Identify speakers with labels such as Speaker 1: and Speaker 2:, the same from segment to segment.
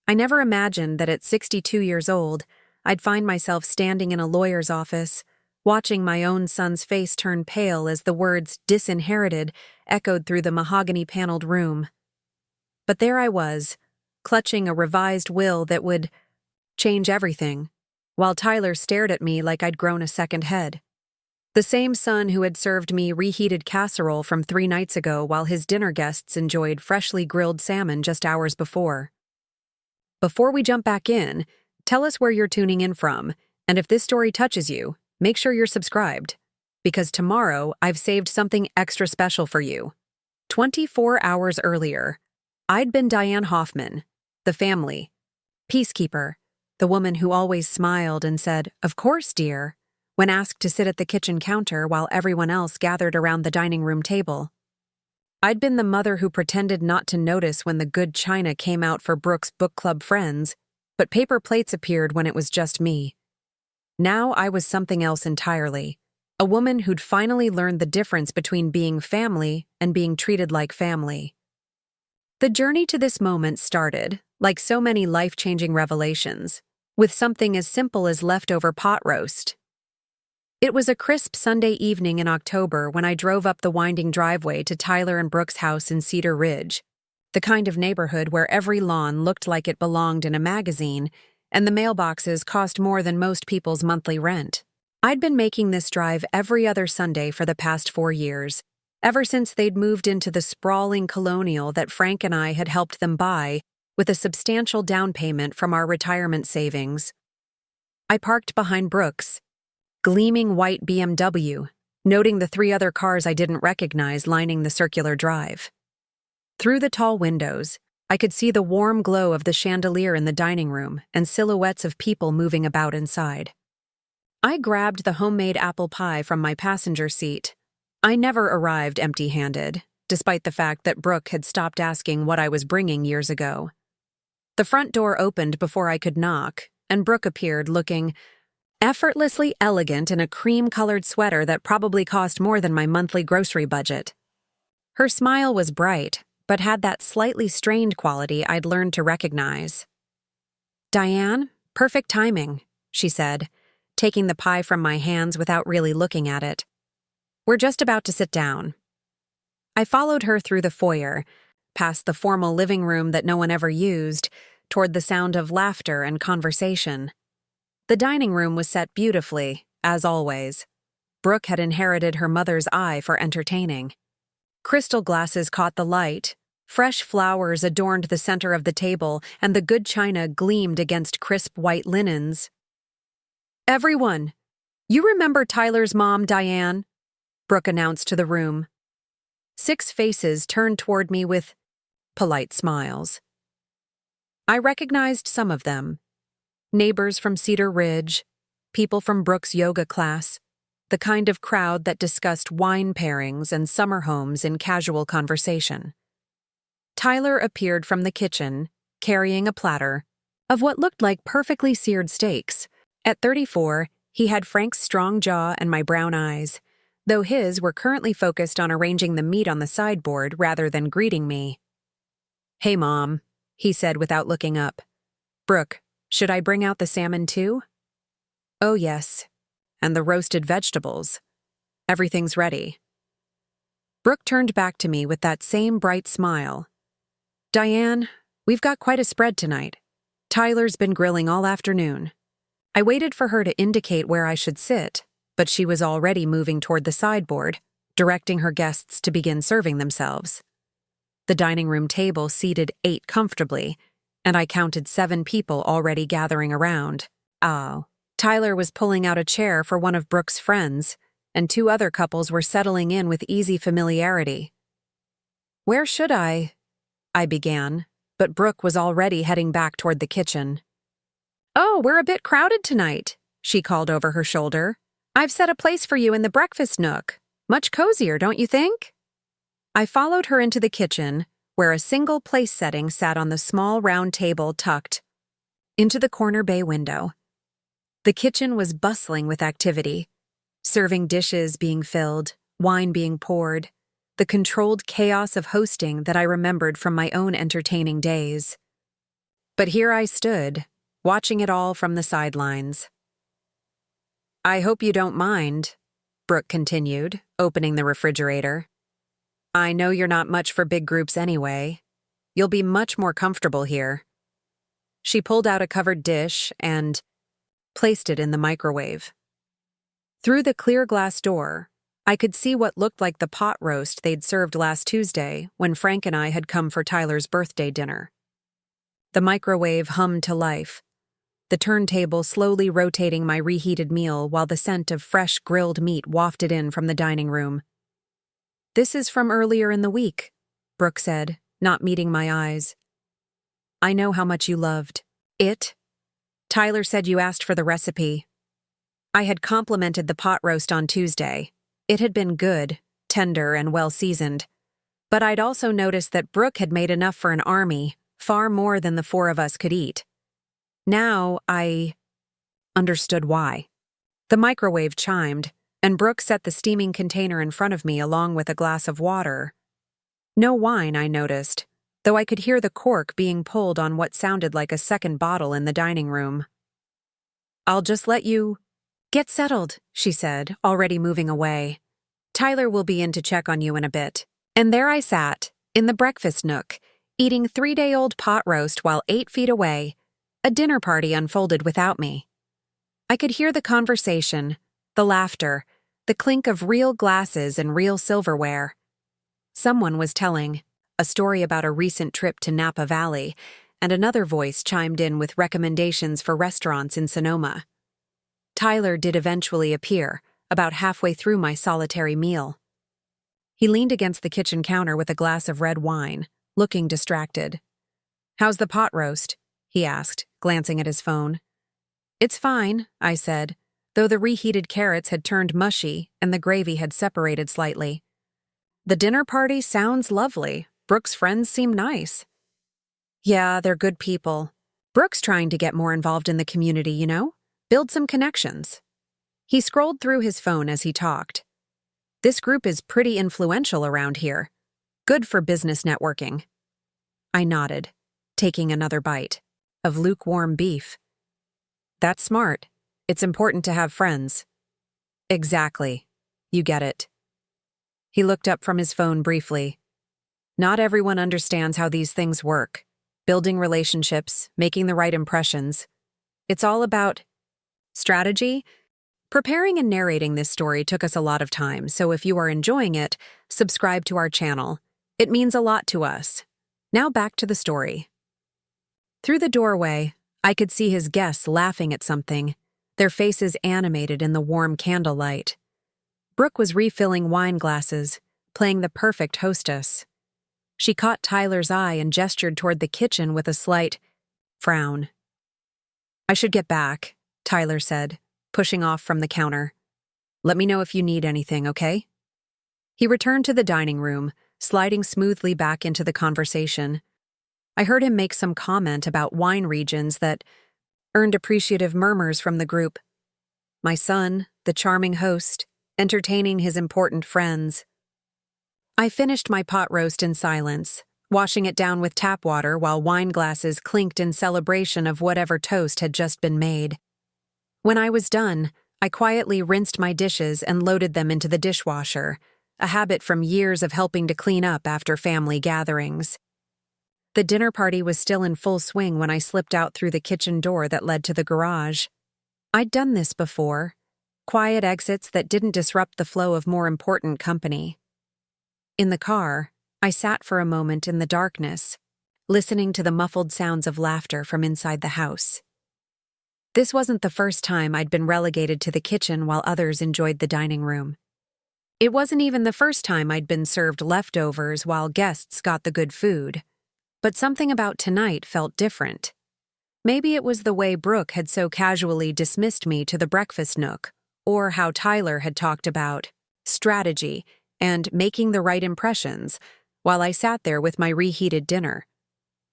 Speaker 1: I never imagined that at 62 years old, I'd find myself standing in a lawyer's office, watching my own son's face turn pale as the words disinherited echoed through the mahogany-paneled room. But there I was, clutching a revised will that would change everything, while Tyler stared at me like I'd grown a second head. The same son who had served me reheated casserole from 3 nights ago while his dinner guests enjoyed freshly grilled salmon just hours before. Before we jump back in, tell us where you're tuning in from, and if this story touches you, make sure you're subscribed, because tomorrow I've saved something extra special for you. 24 hours earlier, I'd been Diane Hoffman, the family, peacekeeper, the woman who always smiled and said, "Of course, dear," when asked to sit at the kitchen counter while everyone else gathered around the dining room table. I'd been the mother who pretended not to notice when the good china came out for Brooke's book club friends, but paper plates appeared when it was just me. Now I was something else entirely, a woman who'd finally learned the difference between being family and being treated like family. The journey to this moment started, like so many life-changing revelations, with something as simple as leftover pot roast. It was a crisp Sunday evening in October when I drove up the winding driveway to Tyler and Brooke's house in Cedar Ridge, the kind of neighborhood where every lawn looked like it belonged in a magazine, and the mailboxes cost more than most people's monthly rent. I'd been making this drive every other Sunday for the past 4 years, ever since they'd moved into the sprawling colonial that Frank and I had helped them buy with a substantial down payment from our retirement savings. I parked behind Brooke's gleaming white BMW, noting the 3 other cars I didn't recognize lining the circular drive. Through the tall windows, I could see the warm glow of the chandelier in the dining room and silhouettes of people moving about inside. I grabbed the homemade apple pie from my passenger seat. I never arrived empty-handed, despite the fact that Brooke had stopped asking what I was bringing years ago. The front door opened before I could knock, and Brooke appeared looking effortlessly elegant in a cream-colored sweater that probably cost more than my monthly grocery budget. Her smile was bright, but had that slightly strained quality I'd learned to recognize. "Diane, perfect timing," she said, taking the pie from my hands without really looking at it. "We're just about to sit down." I followed her through the foyer, past the formal living room that no one ever used, toward the sound of laughter and conversation. The dining room was set beautifully, as always. Brooke had inherited her mother's eye for entertaining. Crystal glasses caught the light, fresh flowers adorned the center of the table, and the good china gleamed against crisp white linens. "Everyone, you remember Tyler's mom, Diane?" Brooke announced to the room. 6 faces turned toward me with polite smiles. I recognized some of them. Neighbors from Cedar Ridge, people from Brooke's yoga class, the kind of crowd that discussed wine pairings and summer homes in casual conversation. Tyler appeared from the kitchen, carrying a platter of what looked like perfectly seared steaks. At 34, he had Frank's strong jaw and my brown eyes, though his were currently focused on arranging the meat on the sideboard rather than greeting me. "Hey, Mom," he said without looking up. "Brooke, should I bring out the salmon too?" "Oh, yes. And the roasted vegetables. Everything's ready." Brooke turned back to me with that same bright smile. "Diane, we've got quite a spread tonight. Tyler's been grilling all afternoon." I waited for her to indicate where I should sit, but she was already moving toward the sideboard, directing her guests to begin serving themselves. The dining room table seated 8 comfortably, and I counted 7 people already gathering around. Oh, Tyler was pulling out a chair for one of Brooke's friends, and 2 other couples were settling in with easy familiarity. "Where should I began, but Brooke was already heading back toward the kitchen. "Oh, we're a bit crowded tonight," she called over her shoulder. "I've set a place for you in the breakfast nook. Much cozier, don't you think?" I followed her into the kitchen, where a single place setting sat on the small round table tucked into the corner bay window. The kitchen was bustling with activity, serving dishes being filled, wine being poured, the controlled chaos of hosting that I remembered from my own entertaining days. But here I stood, watching it all from the sidelines. "I hope you don't mind," Brooke continued, opening the refrigerator. "I know you're not much for big groups anyway. You'll be much more comfortable here." She pulled out a covered dish and placed it in the microwave. Through the clear glass door, I could see what looked like the pot roast they'd served last Tuesday when Frank and I had come for Tyler's birthday dinner. The microwave hummed to life, the turntable slowly rotating my reheated meal while the scent of fresh grilled meat wafted in from the dining room. "This is from earlier in the week," Brooke said, not meeting my eyes. "I know how much you loved it. Tyler said you asked for the recipe." I had complimented the pot roast on Tuesday. It had been good, tender, and well-seasoned. But I'd also noticed that Brooke had made enough for an army, far more than the four of us could eat. Now I understood why. The microwave chimed, and Brooke set the steaming container in front of me along with a glass of water. No wine, I noticed, though I could hear the cork being pulled on what sounded like a second bottle in the dining room. "I'll just let you get settled," she said, already moving away. "Tyler will be in to check on you in a bit." And there I sat, in the breakfast nook, eating 3-day-old pot roast while 8 feet away, a dinner party unfolded without me. I could hear the conversation, the laughter, the clink of real glasses and real silverware. Someone was telling a story about a recent trip to Napa Valley, and another voice chimed in with recommendations for restaurants in Sonoma. Tyler did eventually appear, about halfway through my solitary meal. He leaned against the kitchen counter with a glass of red wine, looking distracted. "How's the pot roast?" he asked, glancing at his phone. "It's fine," I said, though the reheated carrots had turned mushy and the gravy had separated slightly. "The dinner party sounds lovely. Brooke's friends seem nice." "Yeah, they're good people. Brooke's trying to get more involved in the community, you know? Build some connections." He scrolled through his phone as he talked. "This group is pretty influential around here. Good for business networking." I nodded, taking another bite of lukewarm beef. "That's smart. It's important to have friends." "Exactly. You get it." He looked up from his phone briefly. "Not everyone understands how these things work. Building relationships, making the right impressions. It's all about strategy." Preparing and narrating this story took us a lot of time, so if you are enjoying it, subscribe to our channel. It means a lot to us. Now back to the story. Through the doorway, I could see his guests laughing at something, their faces animated in the warm candlelight. Brooke was refilling wine glasses, playing the perfect hostess. She caught Tyler's eye and gestured toward the kitchen with a slight frown. "I should get back," Tyler said, pushing off from the counter. "Let me know if you need anything, okay?" He returned to the dining room, sliding smoothly back into the conversation. I heard him make some comment about wine regions that earned appreciative murmurs from the group. My son, the charming host, entertaining his important friends. I finished my pot roast in silence, washing it down with tap water while wine glasses clinked in celebration of whatever toast had just been made. When I was done, I quietly rinsed my dishes and loaded them into the dishwasher, a habit from years of helping to clean up after family gatherings. The dinner party was still in full swing when I slipped out through the kitchen door that led to the garage. I'd done this before, quiet exits that didn't disrupt the flow of more important company. In the car, I sat for a moment in the darkness, listening to the muffled sounds of laughter from inside the house. This wasn't the first time I'd been relegated to the kitchen while others enjoyed the dining room. It wasn't even the first time I'd been served leftovers while guests got the good food. But something about tonight felt different. Maybe it was the way Brooke had so casually dismissed me to the breakfast nook, or how Tyler had talked about strategy and making the right impressions while I sat there with my reheated dinner.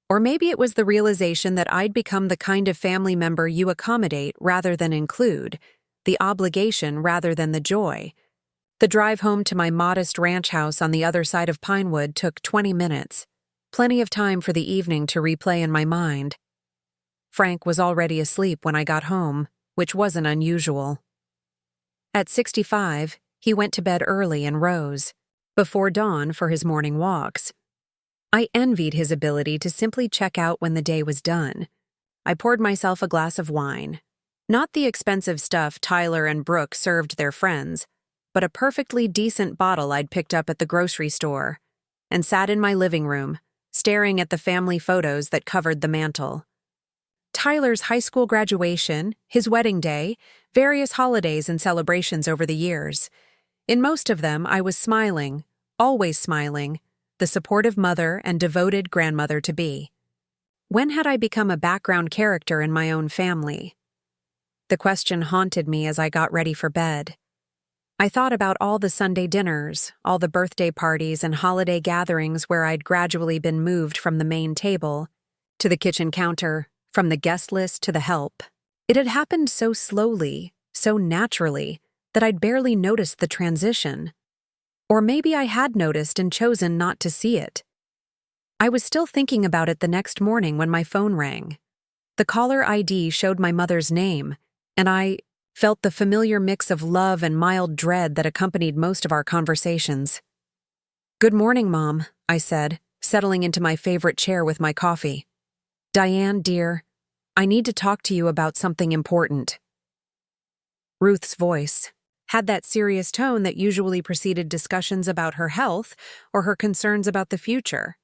Speaker 1: Or maybe it was the realization that I'd become the kind of family member you accommodate rather than include, the obligation rather than the joy. The drive home to my modest ranch house on the other side of Pinewood took 20 minutes, plenty of time for the evening to replay in my mind. Frank was already asleep when I got home, which wasn't unusual. At 65, he went to bed early and rose, before dawn for his morning walks. I envied his ability to simply check out when the day was done. I poured myself a glass of wine. Not the expensive stuff Tyler and Brooke served their friends, but a perfectly decent bottle I'd picked up at the grocery store, and sat in my living room, staring at the family photos that covered the mantel. Tyler's high school graduation, his wedding day, various holidays and celebrations over the years. In most of them, I was smiling, always smiling, the supportive mother and devoted grandmother-to-be. When had I become a background character in my own family? The question haunted me as I got ready for bed. I thought about all the Sunday dinners, all the birthday parties and holiday gatherings where I'd gradually been moved from the main table to the kitchen counter, from the guest list to the help. It had happened so slowly, so naturally, that I'd barely noticed the transition. Or maybe I had noticed and chosen not to see it. I was still thinking about it the next morning when my phone rang. The caller ID showed my mother's name, and I felt the familiar mix of love and mild dread that accompanied most of our conversations. "Good morning, Mom," I said, settling into my favorite chair with my coffee. "Diane, dear, I need to talk to you about something important." Ruth's voice had that serious tone that usually preceded discussions about her health or her concerns about the future.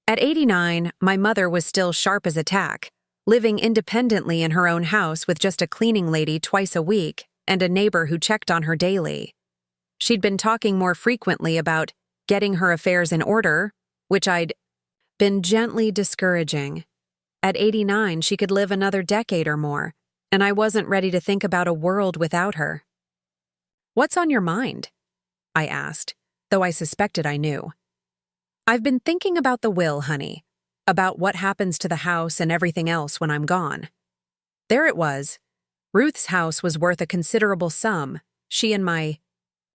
Speaker 1: At 89, my mother was still sharp as a tack, living independently in her own house with just a cleaning lady twice a week and a neighbor who checked on her daily. She'd been talking more frequently about getting her affairs in order, which I'd been gently discouraging. At 89, she could live another decade or more, and I wasn't ready to think about a world without her. "What's on your mind?" I asked, though I suspected I knew. "I've been thinking about the will, honey, about what happens to the house and everything else when I'm gone." There it was. Ruth's house was worth a considerable sum. She and my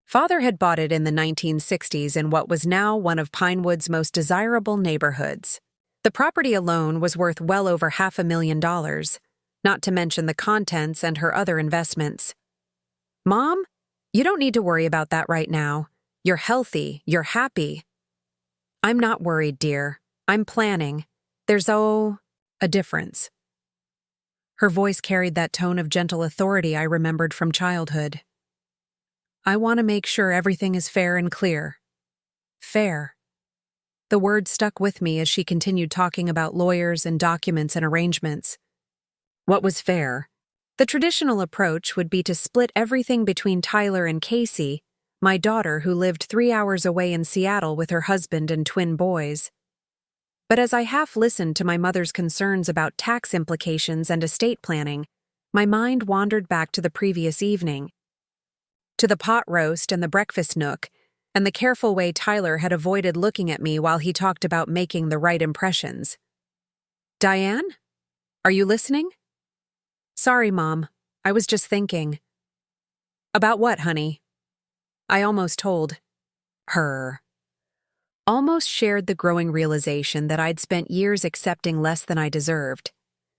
Speaker 1: father had bought it in the 1960s in what was now one of Pinewood's most desirable neighborhoods. The property alone was worth well over $500,000, not to mention the contents and her other investments. "Mom, you don't need to worry about that right now. You're healthy, you're happy." "I'm not worried, dear. I'm planning. There's a difference." Her voice carried that tone of gentle authority I remembered from childhood. "I want to make sure everything is fair and clear." Fair. The word stuck with me as she continued talking about lawyers and documents and arrangements. What was fair? The traditional approach would be to split everything between Tyler and Casey, my daughter who lived 3 hours away in Seattle with her husband and twin boys. But as I half listened to my mother's concerns about tax implications and estate planning, my mind wandered back to the previous evening, to the pot roast and the breakfast nook, and the careful way Tyler had avoided looking at me while he talked about making the right impressions. "Diane? Are you listening?" "Sorry, Mom. I was just thinking." "About what, honey?" I almost told her. Almost shared the growing realization that I'd spent years accepting less than I deserved,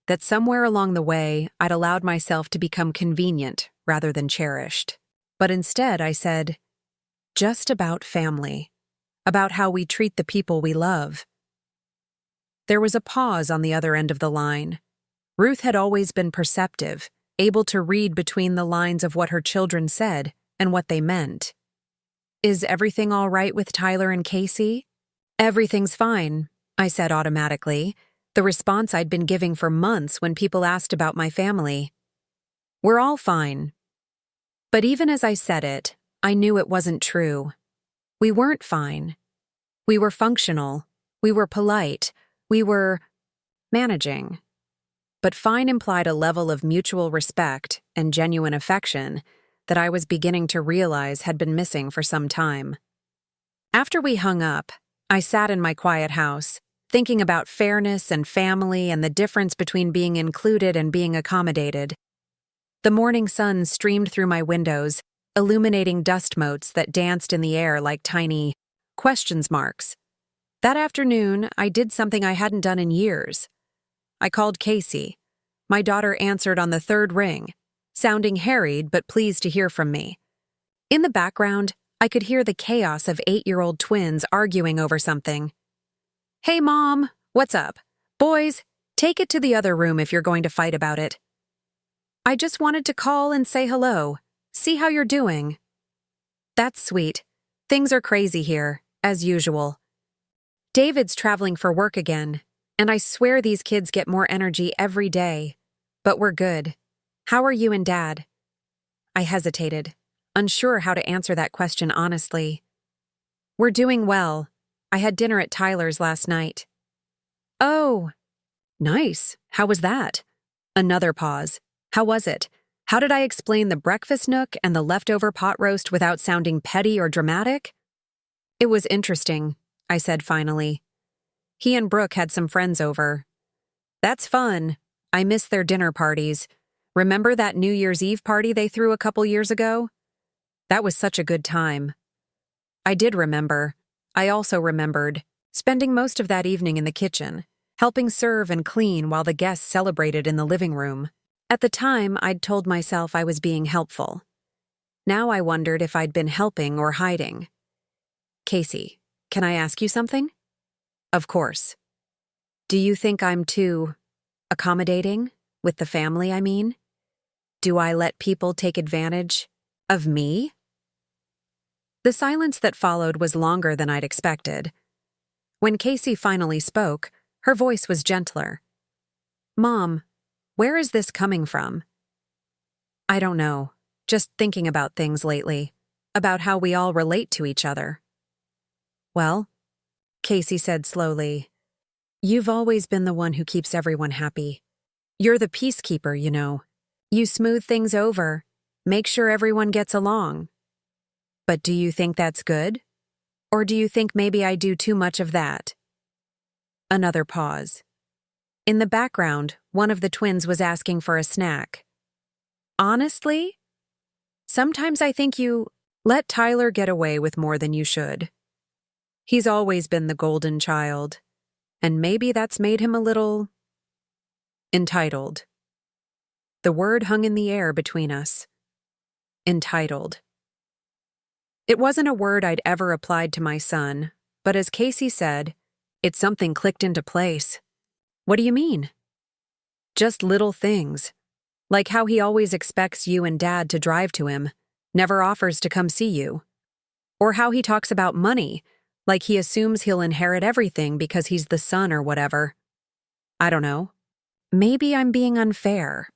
Speaker 1: that somewhere along the way I'd allowed myself to become convenient rather than cherished. But instead I said, just about family, about how we treat the people we love. There was a pause on the other end of the line. Ruth had always been perceptive, able to read between the lines of what her children said and what they meant. "Is everything all right with Tyler and Casey?" "Everything's fine," I said automatically, the response I'd been giving for months when people asked about my family. "We're all fine." But even as I said it, I knew it wasn't true. We weren't fine. We were functional. We were polite. We were managing. But fine implied a level of mutual respect and genuine affection that I was beginning to realize had been missing for some time. After we hung up, I sat in my quiet house, thinking about fairness and family and the difference between being included and being accommodated. The morning sun streamed through my windows, illuminating dust motes that danced in the air like tiny questions marks. That afternoon, I did something I hadn't done in years. I called Casey, My daughter answered on the third ring, sounding harried but pleased to hear from me. In the background, I could hear the chaos of 8-year-old twins arguing over something. "Hey, Mom, what's up? Boys, take it to the other room if you're going to fight about it." "I just wanted to call and say hello. See how you're doing." "That's sweet. Things are crazy here, as usual. David's traveling for work again, and I swear these kids get more energy every day. But we're good. How are you and Dad?" I hesitated, unsure how to answer that question honestly. "We're doing well. I had dinner at Tyler's last night." "Oh, nice. How was that?" Another pause. "How was it? How did I explain the breakfast nook and the leftover pot roast without sounding petty or dramatic?" "It was interesting," I said finally. "He and Brooke had some friends over." "That's fun. I miss their dinner parties. Remember that New Year's Eve party they threw a couple years ago? That was such a good time." I did remember. I also remembered spending most of that evening in the kitchen, helping serve and clean while the guests celebrated in the living room. At the time, I'd told myself I was being helpful. Now I wondered if I'd been helping or hiding. "Casey, can I ask you something?" "Of course." "Do you think I'm too accommodating? With the family, I mean? Do I let people take advantage of me?" The silence that followed was longer than I'd expected. When Casey finally spoke, her voice was gentler. "Mom, where is this coming from?" "I don't know. Just thinking about things lately. About how we all relate to each other." "Well," Casey said slowly, "you've always been the one who keeps everyone happy. You're the peacekeeper, you know. You smooth things over, make sure everyone gets along. But do you think that's good? Or do you think maybe I do too much of that?" Another pause. In the background, one of the twins was asking for a snack. "Honestly, sometimes I think you let Tyler get away with more than you should. He's always been the golden child, and maybe that's made him a little entitled." The word hung in the air between us. Entitled. It wasn't a word I'd ever applied to my son, but as Casey said, it's something clicked into place. "What do you mean?" "Just little things. Like how he always expects you and Dad to drive to him, never offers to come see you. Or how he talks about money, like he assumes he'll inherit everything because he's the son or whatever. I don't know. Maybe I'm being unfair."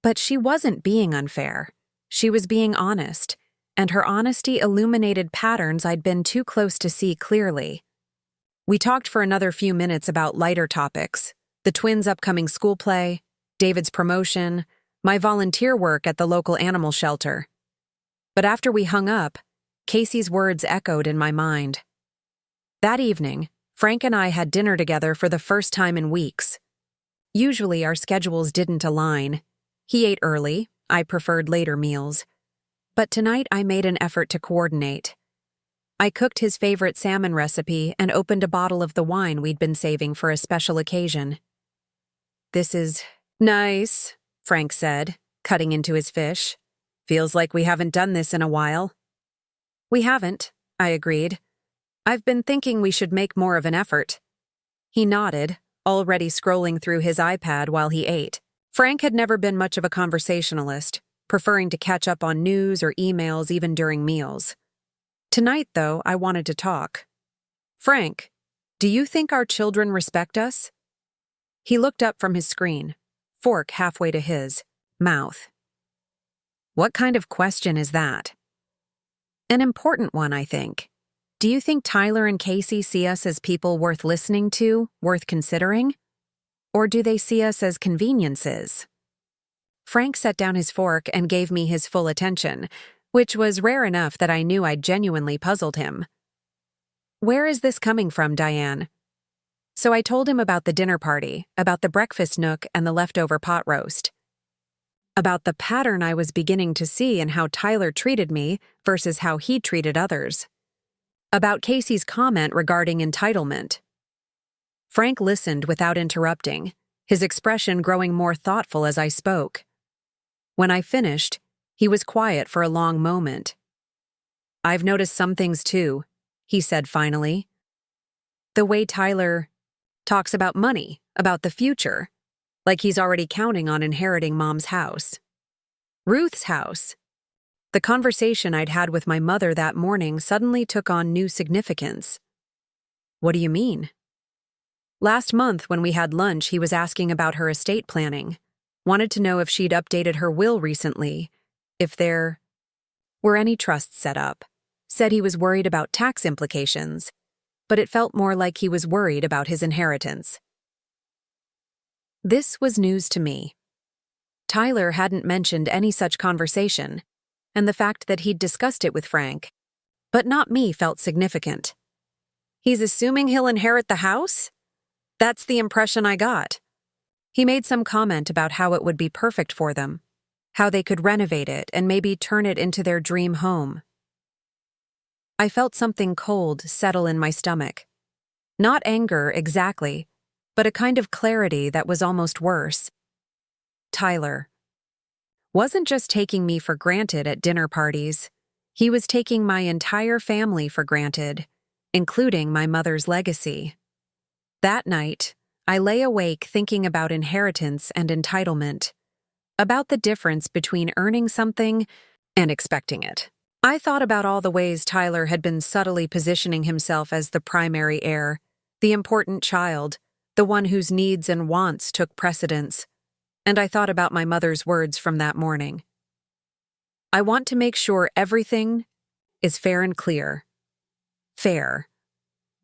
Speaker 1: But she wasn't being unfair. She was being honest, and her honesty illuminated patterns I'd been too close to see clearly. We talked for another few minutes about lighter topics: the twins' upcoming school play, David's promotion, my volunteer work at the local animal shelter. But after we hung up, Casey's words echoed in my mind. That evening, Frank and I had dinner together for the first time in weeks. Usually our schedules didn't align. He ate early, I preferred later meals. But tonight I made an effort to coordinate. I cooked his favorite salmon recipe and opened a bottle of the wine we'd been saving for a special occasion. "This is nice," Frank said, cutting into his fish. "Feels like we haven't done this in a while." "We haven't," I agreed. "I've been thinking we should make more of an effort." He nodded, already scrolling through his iPad while he ate. Frank had never been much of a conversationalist, preferring to catch up on news or emails even during meals. Tonight, though, I wanted to talk. "Frank, do you think our children respect us?" He looked up from his screen, fork halfway to his mouth. "What kind of question is that?" "An important one, I think. Do you think Tyler and Casey see us as people worth listening to, worth considering? Or do they see us as conveniences?" Frank set down his fork and gave me his full attention, which was rare enough that I knew I'd genuinely puzzled him. "Where is this coming from, Diane?" So I told him about the dinner party, about the breakfast nook and the leftover pot roast. About the pattern I was beginning to see in how Tyler treated me versus how he treated others. About Casey's comment regarding entitlement. Frank listened without interrupting, his expression growing more thoughtful as I spoke. When I finished, he was quiet for a long moment. "I've noticed some things too," he said finally. "The way Tyler talks about money, about the future, like he's already counting on inheriting Mom's house. Ruth's house." The conversation I'd had with my mother that morning suddenly took on new significance. "What do you mean?" "Last month when we had lunch, he was asking about her estate planning. Wanted to know if she'd updated her will recently, if there were any trusts set up. Said he was worried about tax implications, but it felt more like he was worried about his inheritance." This was news to me. Tyler hadn't mentioned any such conversation, and the fact that he'd discussed it with Frank, but not me, felt significant. "He's assuming he'll inherit the house?" That's the impression I got. He made some comment about how it would be perfect for them, how they could renovate it and maybe turn it into their dream home. I felt something cold settle in my stomach. Not anger exactly, but a kind of clarity that was almost worse. Tyler wasn't just taking me for granted at dinner parties. He was taking my entire family for granted, including my mother's legacy. That night, I lay awake thinking about inheritance and entitlement, about the difference between earning something and expecting it. I thought about all the ways Tyler had been subtly positioning himself as the primary heir, the important child, the one whose needs and wants took precedence, and I thought about my mother's words from that morning. "I want to make sure everything is fair and clear." Fair.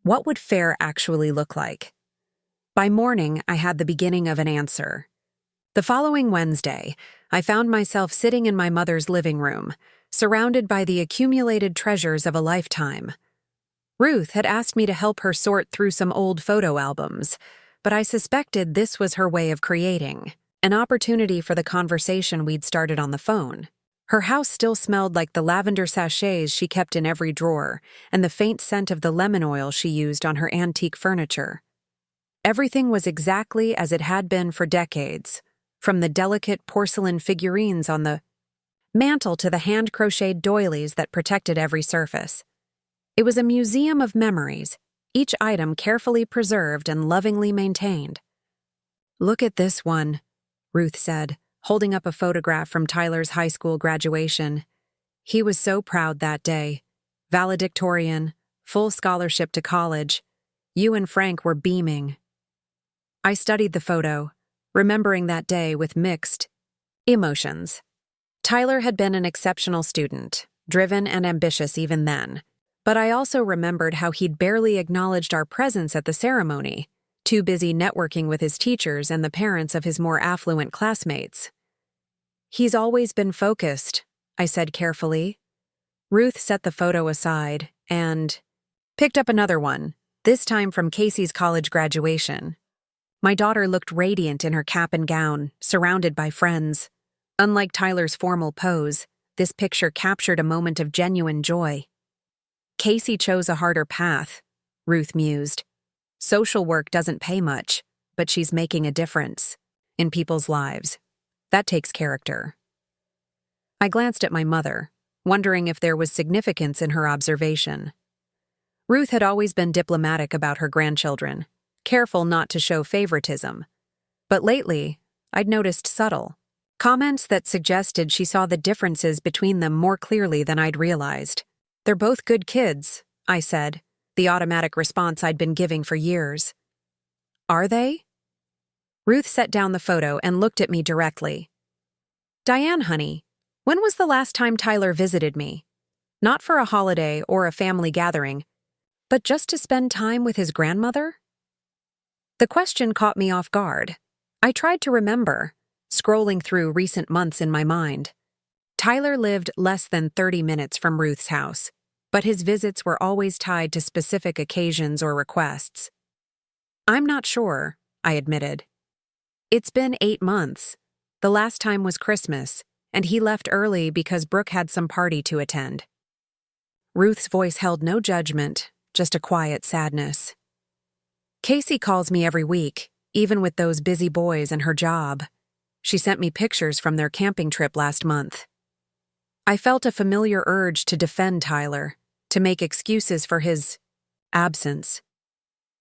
Speaker 1: What would fair actually look like? By morning, I had the beginning of an answer. The following Wednesday, I found myself sitting in my mother's living room, surrounded by the accumulated treasures of a lifetime. Ruth had asked me to help her sort through some old photo albums, but I suspected this was her way of creating an opportunity for the conversation we'd started on the phone. Her house still smelled like the lavender sachets she kept in every drawer and the faint scent of the lemon oil she used on her antique furniture. Everything was exactly as it had been for decades, from the delicate porcelain figurines on the mantel to the hand-crocheted doilies that protected every surface. It was a museum of memories, each item carefully preserved and lovingly maintained. "Look at this one," Ruth said, holding up a photograph from Tyler's high school graduation. "He was so proud that day. Valedictorian, full scholarship to college. You and Frank were beaming." I studied the photo, remembering that day with mixed emotions. Tyler had been an exceptional student, driven and ambitious even then, but I also remembered how he'd barely acknowledged our presence at the ceremony, too busy networking with his teachers and the parents of his more affluent classmates. "He's always been focused," I said carefully. Ruth set the photo aside and picked up another one, this time from Casey's college graduation. My daughter looked radiant in her cap and gown, surrounded by friends. Unlike Tyler's formal pose, this picture captured a moment of genuine joy. "Casey chose a harder path," Ruth mused. "Social work doesn't pay much, but she's making a difference in people's lives. That takes character." I glanced at my mother, wondering if there was significance in her observation. Ruth had always been diplomatic about her grandchildren, careful not to show favoritism. But lately, I'd noticed subtle comments that suggested she saw the differences between them more clearly than I'd realized. "They're both good kids," I said, the automatic response I'd been giving for years. "Are they?" Ruth set down the photo and looked at me directly. "Diane, honey, when was the last time Tyler visited me? Not for a holiday or a family gathering, but just to spend time with his grandmother?" The question caught me off guard. I tried to remember, scrolling through recent months in my mind. Tyler lived less than 30 minutes from Ruth's house, but his visits were always tied to specific occasions or requests. "I'm not sure," I admitted. "It's been 8 months. The last time was Christmas, and he left early because Brooke had some party to attend." Ruth's voice held no judgment, just a quiet sadness. "Casey calls me every week. even with those busy boys and her job. She sent me pictures from their camping trip last month. I felt a familiar urge to defend Tyler, to make excuses for his absence.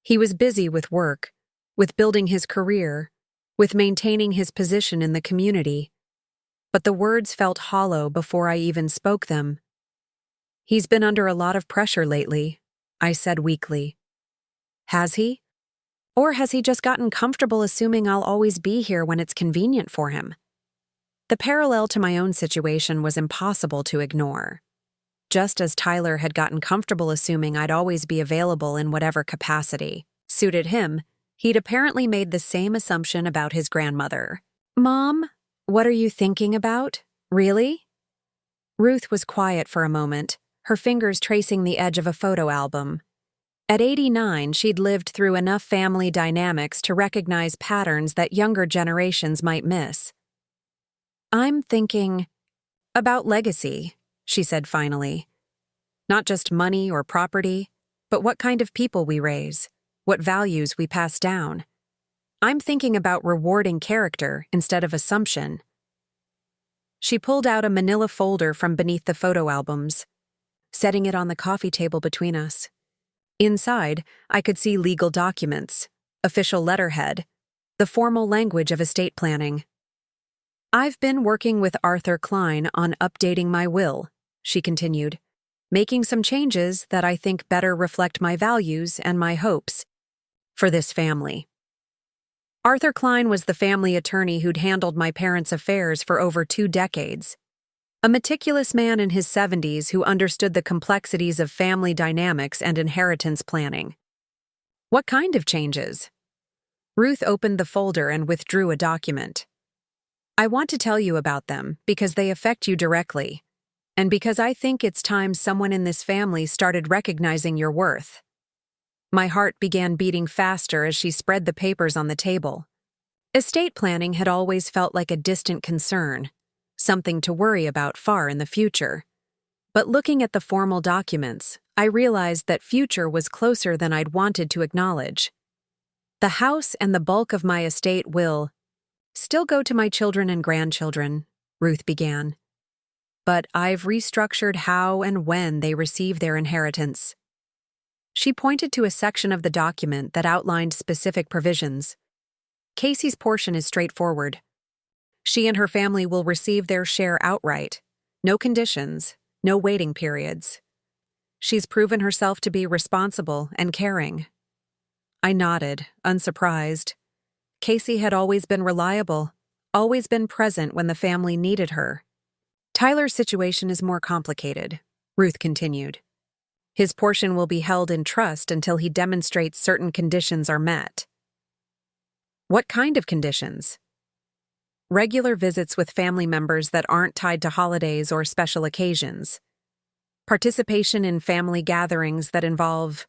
Speaker 1: He was busy with work, with building his career, with maintaining his position in the community. But the words felt hollow before I even spoke them. "He's been under a lot of pressure lately," I said weakly. "Has he? Or has he just gotten comfortable assuming I'll always be here when it's convenient for him?" The parallel to my own situation was impossible to ignore. Just as Tyler had gotten comfortable assuming I'd always be available in whatever capacity suited him, he'd apparently made the same assumption about his grandmother. "Mom, what are you thinking about? Really?" Ruth was quiet for a moment, her fingers tracing the edge of a photo album. At 89, she'd lived through enough family dynamics to recognize patterns that younger generations might miss. "I'm thinking about legacy," she said finally. "Not just money or property, but what kind of people we raise, what values we pass down. I'm thinking about rewarding character instead of assumption." She pulled out a manila folder from beneath the photo albums, setting it on the coffee table between us. Inside, I could see legal documents, official letterhead, the formal language of estate planning. "I've been working with Arthur Klein on updating my will," she continued, "making some changes that I think better reflect my values and my hopes for this family." Arthur Klein was the family attorney who'd handled my parents' affairs for over 2 decades. A meticulous man in his 70s who understood the complexities of family dynamics and inheritance planning. "What kind of changes?" Ruth opened the folder and withdrew a document. "I want to tell you about them because they affect you directly, and because I think it's time someone in this family started recognizing your worth." My heart began beating faster as she spread the papers on the table. Estate planning had always felt like a distant concern, something to worry about far in the future. But looking at the formal documents, I realized that future was closer than I'd wanted to acknowledge. "The house and the bulk of my estate will still go to my children and grandchildren," Ruth began. "But I've restructured how and when they receive their inheritance." She pointed to a section of the document that outlined specific provisions. "Casey's portion is straightforward. She and her family will receive their share outright. No conditions, no waiting periods. She's proven herself to be responsible and caring." I nodded, unsurprised. Casey had always been reliable, always been present when the family needed her. "Tyler's situation is more complicated," Ruth continued. "His portion will be held in trust until he demonstrates certain conditions are met." "What kind of conditions?" "Regular visits with family members that aren't tied to holidays or special occasions. Participation in family gatherings that involve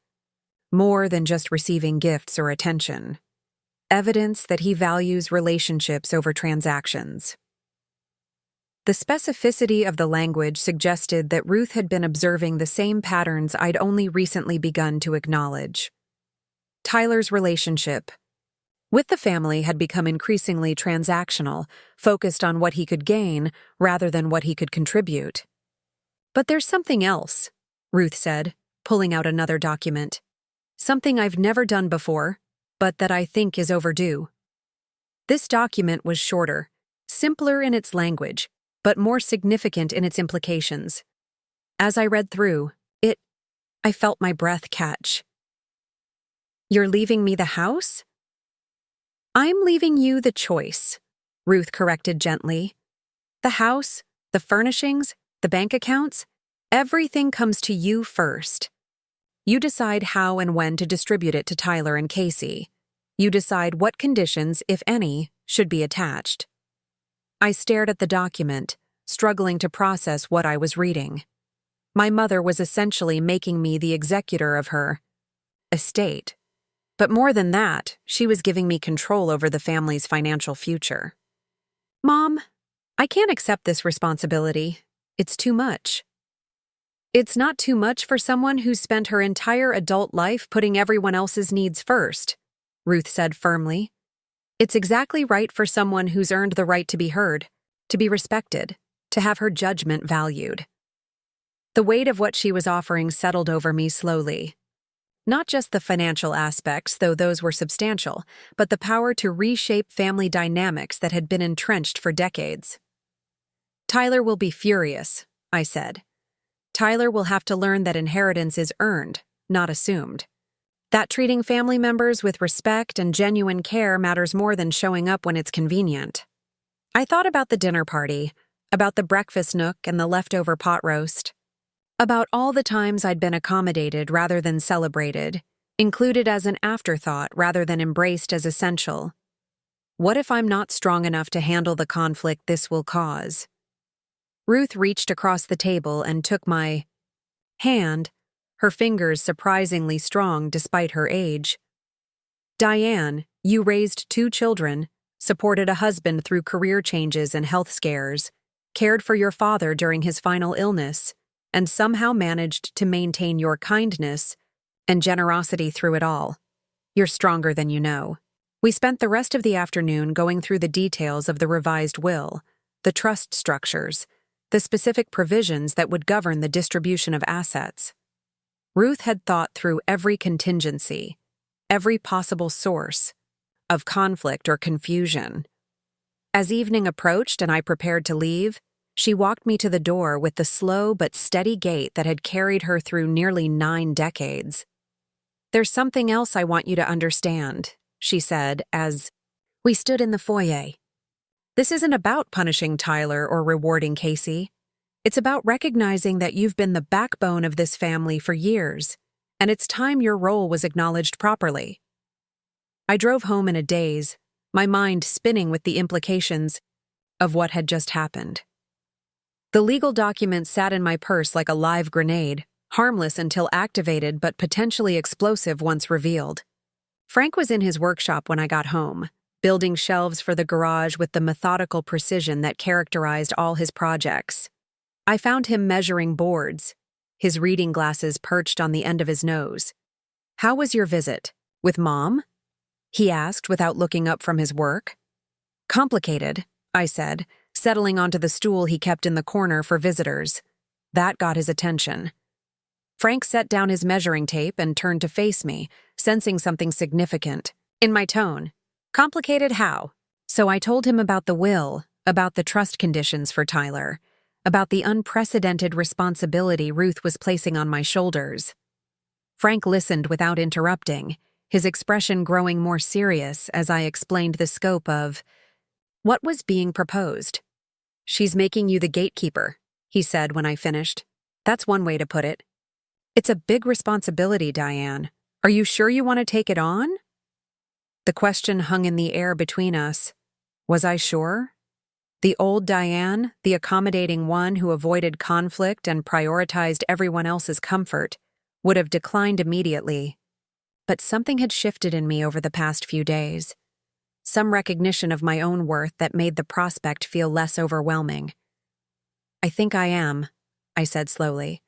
Speaker 1: more than just receiving gifts or attention. Evidence that he values relationships over transactions." The specificity of the language suggested that Ruth had been observing the same patterns I'd only recently begun to acknowledge. Tyler's relationship with the family had become increasingly transactional, focused on what he could gain rather than what he could contribute. "But there's something else," Ruth said, pulling out another document. "Something I've never done before, but that I think is overdue." This document was shorter, simpler in its language, but more significant in its implications. As I read through it, I felt my breath catch. "You're leaving me the house?" "I'm leaving you the choice," Ruth corrected gently. "The house, the furnishings, the bank accounts, everything comes to you first. You decide how and when to distribute it to Tyler and Casey. You decide what conditions, if any, should be attached." I stared at the document, struggling to process what I was reading. My mother was essentially making me the executor of her estate. But more than that, she was giving me control over the family's financial future. "Mom, I can't accept this responsibility. It's too much." "It's not too much for someone who's spent her entire adult life putting everyone else's needs first," Ruth said firmly. It's exactly right for someone who's earned the right to be heard, to be respected, to have her judgment valued. The weight of what she was offering settled over me slowly. Not just the financial aspects, though those were substantial, but the power to reshape family dynamics that had been entrenched for decades. Tyler will be furious, I said. Tyler will have to learn that inheritance is earned, not assumed. That treating family members with respect and genuine care matters more than showing up when it's convenient. I thought about the dinner party, about the breakfast nook and the leftover pot roast, about all the times I'd been accommodated rather than celebrated, included as an afterthought rather than embraced as essential. What if I'm not strong enough to handle the conflict this will cause? Ruth reached across the table and took my hand, her fingers surprisingly strong despite her age. Diane, you raised 2 children, supported a husband through career changes and health scares, cared for your father during his final illness, and somehow managed to maintain your kindness and generosity through it all. You're stronger than you know. We spent the rest of the afternoon going through the details of the revised will, the trust structures, the specific provisions that would govern the distribution of assets. Ruth had thought through every contingency, every possible source of conflict or confusion. As evening approached and I prepared to leave, she walked me to the door with the slow but steady gait that had carried her through nearly 9 decades. "There's something else I want you to understand," she said as we stood in the foyer. "This isn't about punishing Tyler or rewarding Casey. It's about recognizing that you've been the backbone of this family for years, and it's time your role was acknowledged properly." I drove home in a daze, my mind spinning with the implications of what had just happened. The legal document sat in my purse like a live grenade, harmless until activated but potentially explosive once revealed. Frank was in his workshop when I got home, building shelves for the garage with the methodical precision that characterized all his projects. I found him measuring boards, his reading glasses perched on the end of his nose. "How was your visit? With Mom?" he asked without looking up from his work. "Complicated," I said, settling onto the stool he kept in the corner for visitors. That got his attention. Frank set down his measuring tape and turned to face me, sensing something significant in my tone. "Complicated how?" So I told him about the will, about the trust conditions for Tyler, about the unprecedented responsibility Ruth was placing on my shoulders. Frank listened without interrupting, his expression growing more serious as I explained the scope of what was being proposed. "She's making you the gatekeeper," he said when I finished. "That's one way to put it." "It's a big responsibility, Diane. Are you sure you want to take it on?" The question hung in the air between us. Was I sure? The old Diane, the accommodating one who avoided conflict and prioritized everyone else's comfort, would have declined immediately. But something had shifted in me over the past few days. Some recognition of my own worth that made the prospect feel less overwhelming. "I think I am," I said slowly.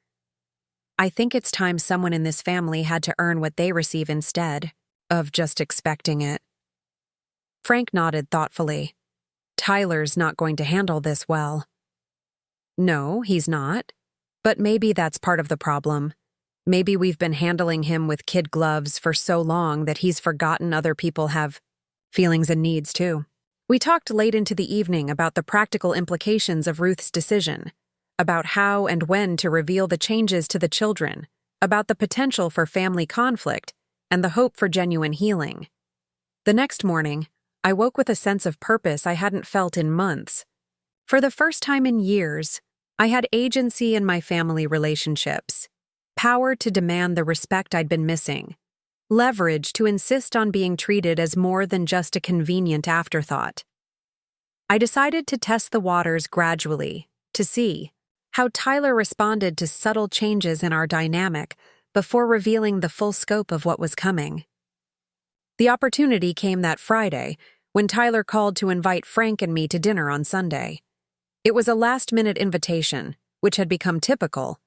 Speaker 1: "I think it's time someone in this family had to earn what they receive instead of just expecting it." Frank nodded thoughtfully. "Tyler's not going to handle this well." "No, he's not. But maybe that's part of the problem. Maybe we've been handling him with kid gloves for so long that he's forgotten other people have feelings and needs too." We talked late into the evening about the practical implications of Ruth's decision, about how and when to reveal the changes to the children, about the potential for family conflict, and the hope for genuine healing. The next morning, I woke with a sense of purpose I hadn't felt in months. For the first time in years, I had agency in my family relationships, power to demand the respect I'd been missing, leverage to insist on being treated as more than just a convenient afterthought. I decided to test the waters gradually, to see how Tyler responded to subtle changes in our dynamic before revealing the full scope of what was coming. The opportunity came that Friday, when Tyler called to invite Frank and me to dinner on Sunday. It was a last-minute invitation, which had become typical,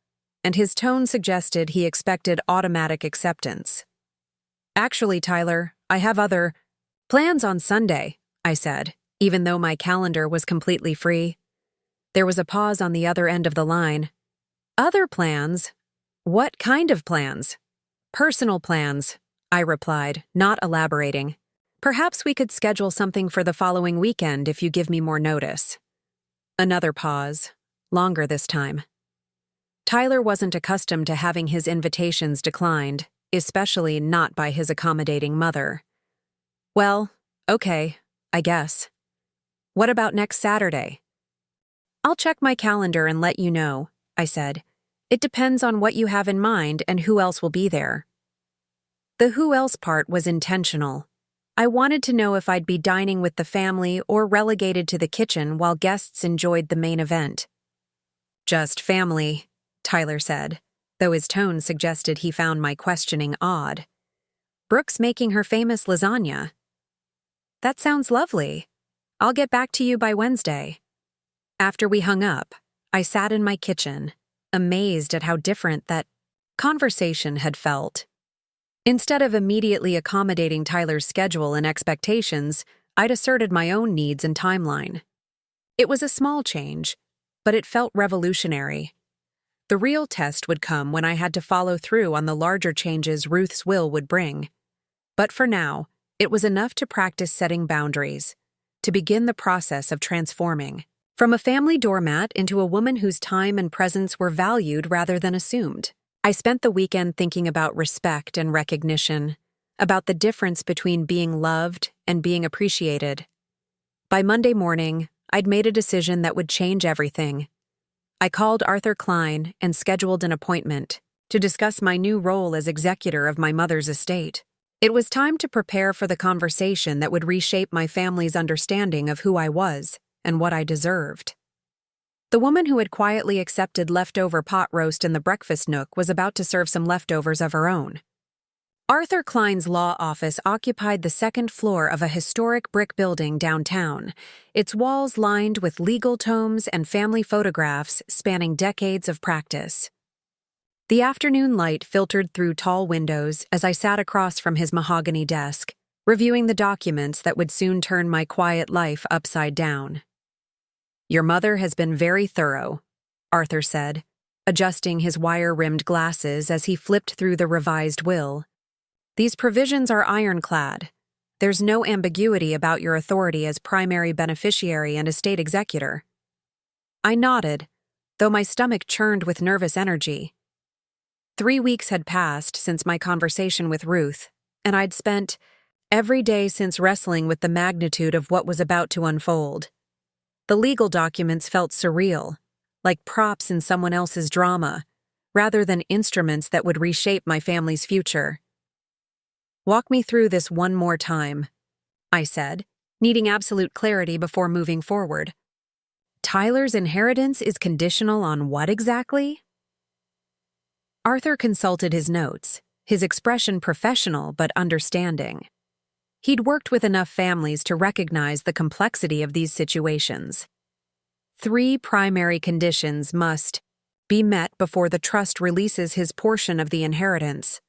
Speaker 1: and his tone suggested he expected automatic acceptance. "Actually, Tyler, I have other..." Plans on Sunday, I said, even though my calendar was completely free. There was a pause on the other end of the line. Other plans? What kind of plans? Personal plans, I replied, not elaborating. Perhaps we could schedule something for the following weekend if you give me more notice. Another pause, longer this time. Tyler wasn't accustomed to having his invitations declined, especially not by his accommodating mother. Well, okay, I guess. What about next Saturday? I'll check my calendar and let you know, I said. It depends on what you have in mind and who else will be there. The who else part was intentional. I wanted to know if I'd be dining with the family or relegated to the kitchen while guests enjoyed the main event. Just family, Tyler said, though his tone suggested he found my questioning odd. Brooke's making her famous lasagna. That sounds lovely. I'll get back to you by Wednesday. After we hung up, I sat in my kitchen, amazed at how different that conversation had felt. Instead of immediately accommodating Tyler's schedule and expectations, I'd asserted my own needs and timeline. It was a small change, but it felt revolutionary. The real test would come when I had to follow through on the larger changes Ruth's will would bring. But for now, it was enough to practice setting boundaries, to begin the process of transforming. From a family doormat into a woman whose time and presence were valued rather than assumed. I spent the weekend thinking about respect and recognition, about the difference between being loved and being appreciated. By Monday morning, I'd made a decision that would change everything. I called Arthur Klein and scheduled an appointment to discuss my new role as executor of my mother's estate. It was time to prepare for the conversation that would reshape my family's understanding of who I was and what I deserved. The woman who had quietly accepted leftover pot roast in the breakfast nook was about to serve some leftovers of her own. Arthur Klein's law office occupied the second floor of a historic brick building downtown, its walls lined with legal tomes and family photographs spanning decades of practice. The afternoon light filtered through tall windows as I sat across from his mahogany desk, reviewing the documents that would soon turn my quiet life upside down. Your mother has been very thorough, Arthur said, adjusting his wire-rimmed glasses as he flipped through the revised will. These provisions are ironclad. There's no ambiguity about your authority as primary beneficiary and estate executor. I nodded, though my stomach churned with nervous energy. 3 weeks had passed since my conversation with Ruth, and I'd spent every day since wrestling with the magnitude of what was about to unfold. The legal documents felt surreal, like props in someone else's drama, rather than instruments that would reshape my family's future. Walk me through this one more time, I said, needing absolute clarity before moving forward. Tyler's inheritance is conditional on what exactly? Arthur consulted his notes, his expression professional but understanding. He'd worked with enough families to recognize the complexity of these situations. 3 primary conditions must be met before the trust releases his portion of the inheritance.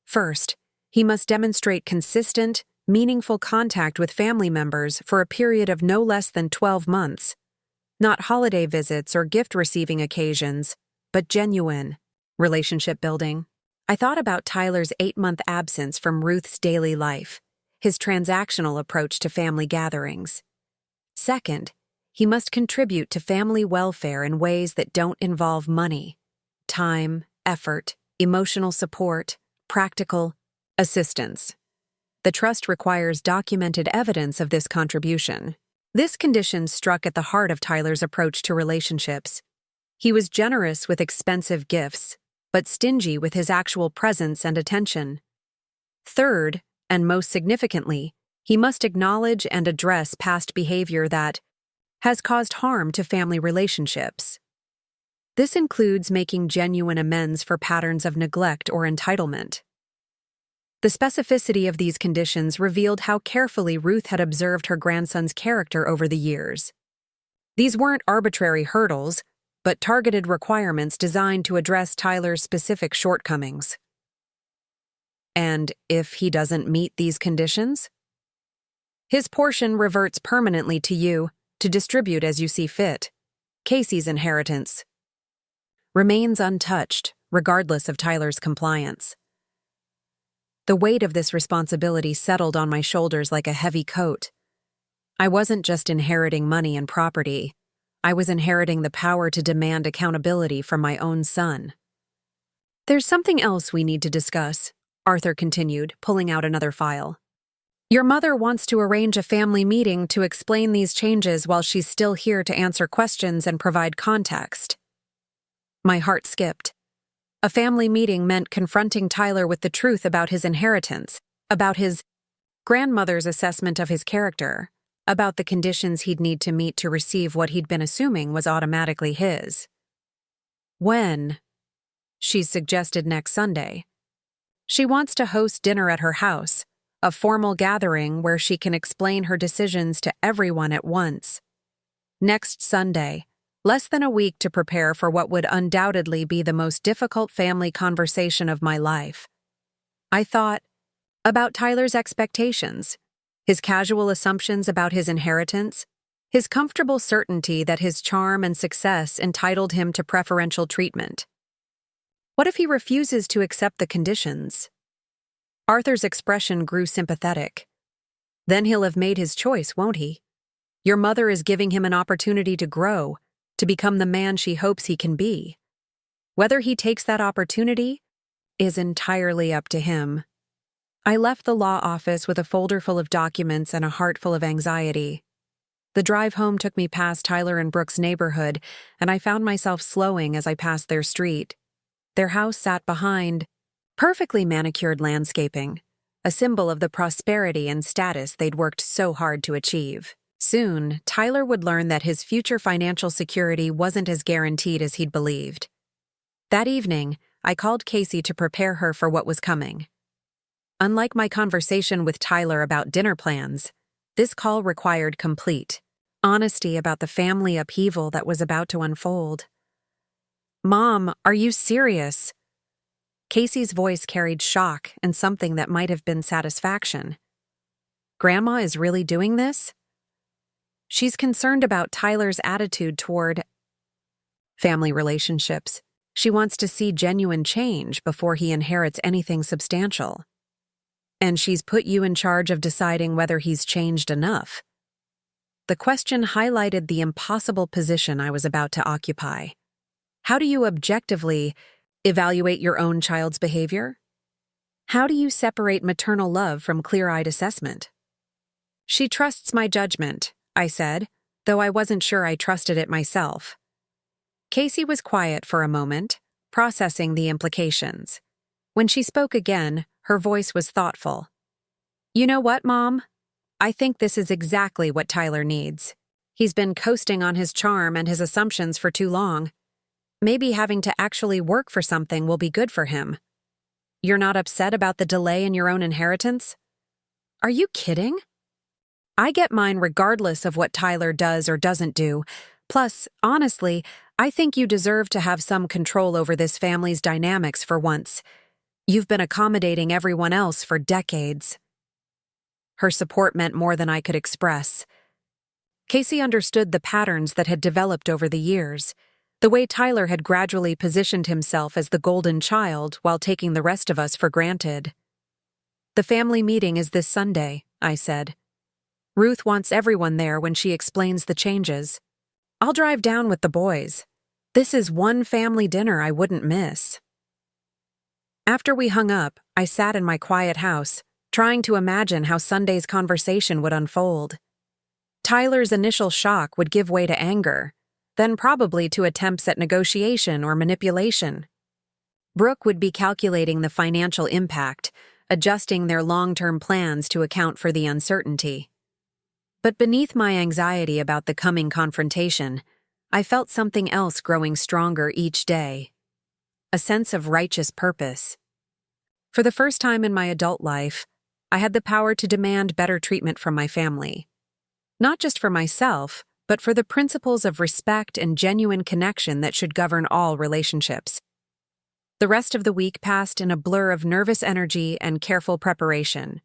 Speaker 1: First, he must demonstrate consistent, meaningful contact with family members for a period of no less than 12 months. Not holiday visits or gift-receiving occasions, but genuine relationship building. I thought about Tyler's 8-month absence from Ruth's daily life, his transactional approach to family gatherings. Second, he must contribute to family welfare in ways that don't involve money, time, effort, emotional support, practical assistance. The trust requires documented evidence of this contribution. This condition struck at the heart of Tyler's approach to relationships. He was generous with expensive gifts, but stingy with his actual presence and attention. Third, and most significantly, he must acknowledge and address past behavior that has caused harm to family relationships. This includes making genuine amends for patterns of neglect or entitlement. The specificity of these conditions revealed how carefully Ruth had observed her grandson's character over the years. These weren't arbitrary hurdles, but targeted requirements designed to address Tyler's specific shortcomings. And if he doesn't meet these conditions? His portion reverts permanently to you, to distribute as you see fit. Casey's inheritance remains untouched, regardless of Tyler's compliance. The weight of this responsibility settled on my shoulders like a heavy coat. I wasn't just inheriting money and property. I was inheriting the power to demand accountability from my own son. "There's something else we need to discuss," Arthur continued, pulling out another file. "Your mother wants to arrange a family meeting to explain these changes while she's still here to answer questions and provide context." My heart skipped. A family meeting meant confronting Tyler with the truth about his inheritance, about his grandmother's assessment of his character, about the conditions he'd need to meet to receive what he'd been assuming was automatically his. "When?" She's suggested next Sunday. She wants to host dinner at her house, a formal gathering where she can explain her decisions to everyone at once. Next Sunday, less than a week to prepare for what would undoubtedly be the most difficult family conversation of my life. I thought about Tyler's expectations, his casual assumptions about his inheritance, his comfortable certainty that his charm and success entitled him to preferential treatment. What if he refuses to accept the conditions? Arthur's expression grew sympathetic. Then he'll have made his choice, won't he? Your mother is giving him an opportunity to grow, to become the man she hopes he can be. Whether he takes that opportunity is entirely up to him. I left the law office with a folder full of documents and a heart full of anxiety. The drive home took me past Tyler and Brooke's neighborhood, and I found myself slowing as I passed their street. Their house sat behind perfectly manicured landscaping, a symbol of the prosperity and status they'd worked so hard to achieve. Soon, Tyler would learn that his future financial security wasn't as guaranteed as he'd believed. That evening, I called Casey to prepare her for what was coming. Unlike my conversation with Tyler about dinner plans, this call required complete honesty about the family upheaval that was about to unfold. "Mom, are you serious?" Casey's voice carried shock and something that might have been satisfaction. "Grandma is really doing this?" She's concerned about Tyler's attitude toward family relationships. She wants to see genuine change before he inherits anything substantial. And she's put you in charge of deciding whether he's changed enough. The question highlighted the impossible position I was about to occupy. How do you objectively evaluate your own child's behavior? How do you separate maternal love from clear-eyed assessment? "She trusts my judgment," I said, though I wasn't sure I trusted it myself. Casey was quiet for a moment, processing the implications. When she spoke again, her voice was thoughtful. "You know what, Mom? I think this is exactly what Tyler needs. He's been coasting on his charm and his assumptions for too long. Maybe having to actually work for something will be good for him. You're not upset about the delay in your own inheritance?" "Are you kidding? I get mine regardless of what Tyler does or doesn't do. Plus, honestly, I think you deserve to have some control over this family's dynamics for once. You've been accommodating everyone else for decades." Her support meant more than I could express. Casey understood the patterns that had developed over the years, the way Tyler had gradually positioned himself as the golden child while taking the rest of us for granted. "The family meeting is this Sunday," I said. "Ruth wants everyone there when she explains the changes. I'll drive down with the boys. This is one family dinner I wouldn't miss." After we hung up, I sat in my quiet house, trying to imagine how Sunday's conversation would unfold. Tyler's initial shock would give way to anger, then probably to attempts at negotiation or manipulation. Brooke would be calculating the financial impact, adjusting their long-term plans to account for the uncertainty. But beneath my anxiety about the coming confrontation, I felt something else growing stronger each day. A sense of righteous purpose. For the first time in my adult life, I had the power to demand better treatment from my family. Not just for myself, but for the principles of respect and genuine connection that should govern all relationships. The rest of the week passed in a blur of nervous energy and careful preparation.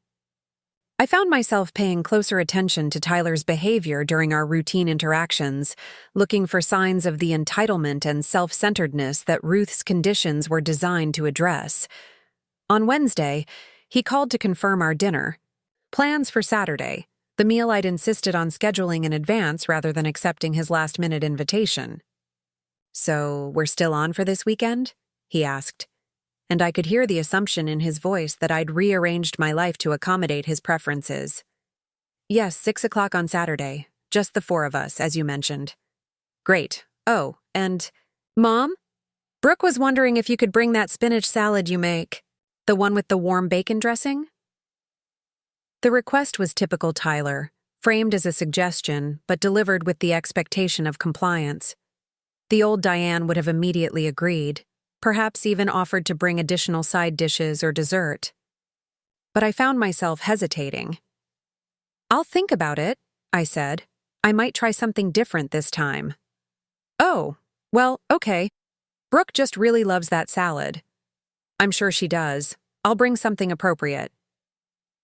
Speaker 1: I found myself paying closer attention to Tyler's behavior during our routine interactions, looking for signs of the entitlement and self-centeredness that Ruth's conditions were designed to address. On Wednesday, he called to confirm our dinner. Plans for Saturday, the meal I'd insisted on scheduling in advance rather than accepting his last-minute invitation. "So, we're still on for this weekend?" he asked, and I could hear the assumption in his voice that I'd rearranged my life to accommodate his preferences. "Yes, 6 o'clock on Saturday. Just the four of us, as you mentioned." "Great. Oh, and Mom? Brooke was wondering if you could bring that spinach salad you make. The one with the warm bacon dressing?" The request was typical Tyler, framed as a suggestion, but delivered with the expectation of compliance. The old Diane would have immediately agreed, perhaps even offered to bring additional side dishes or dessert. But I found myself hesitating. "I'll think about it," I said. "I might try something different this time." "Oh, well, okay. Brooke just really loves that salad." "I'm sure she does. I'll bring something appropriate."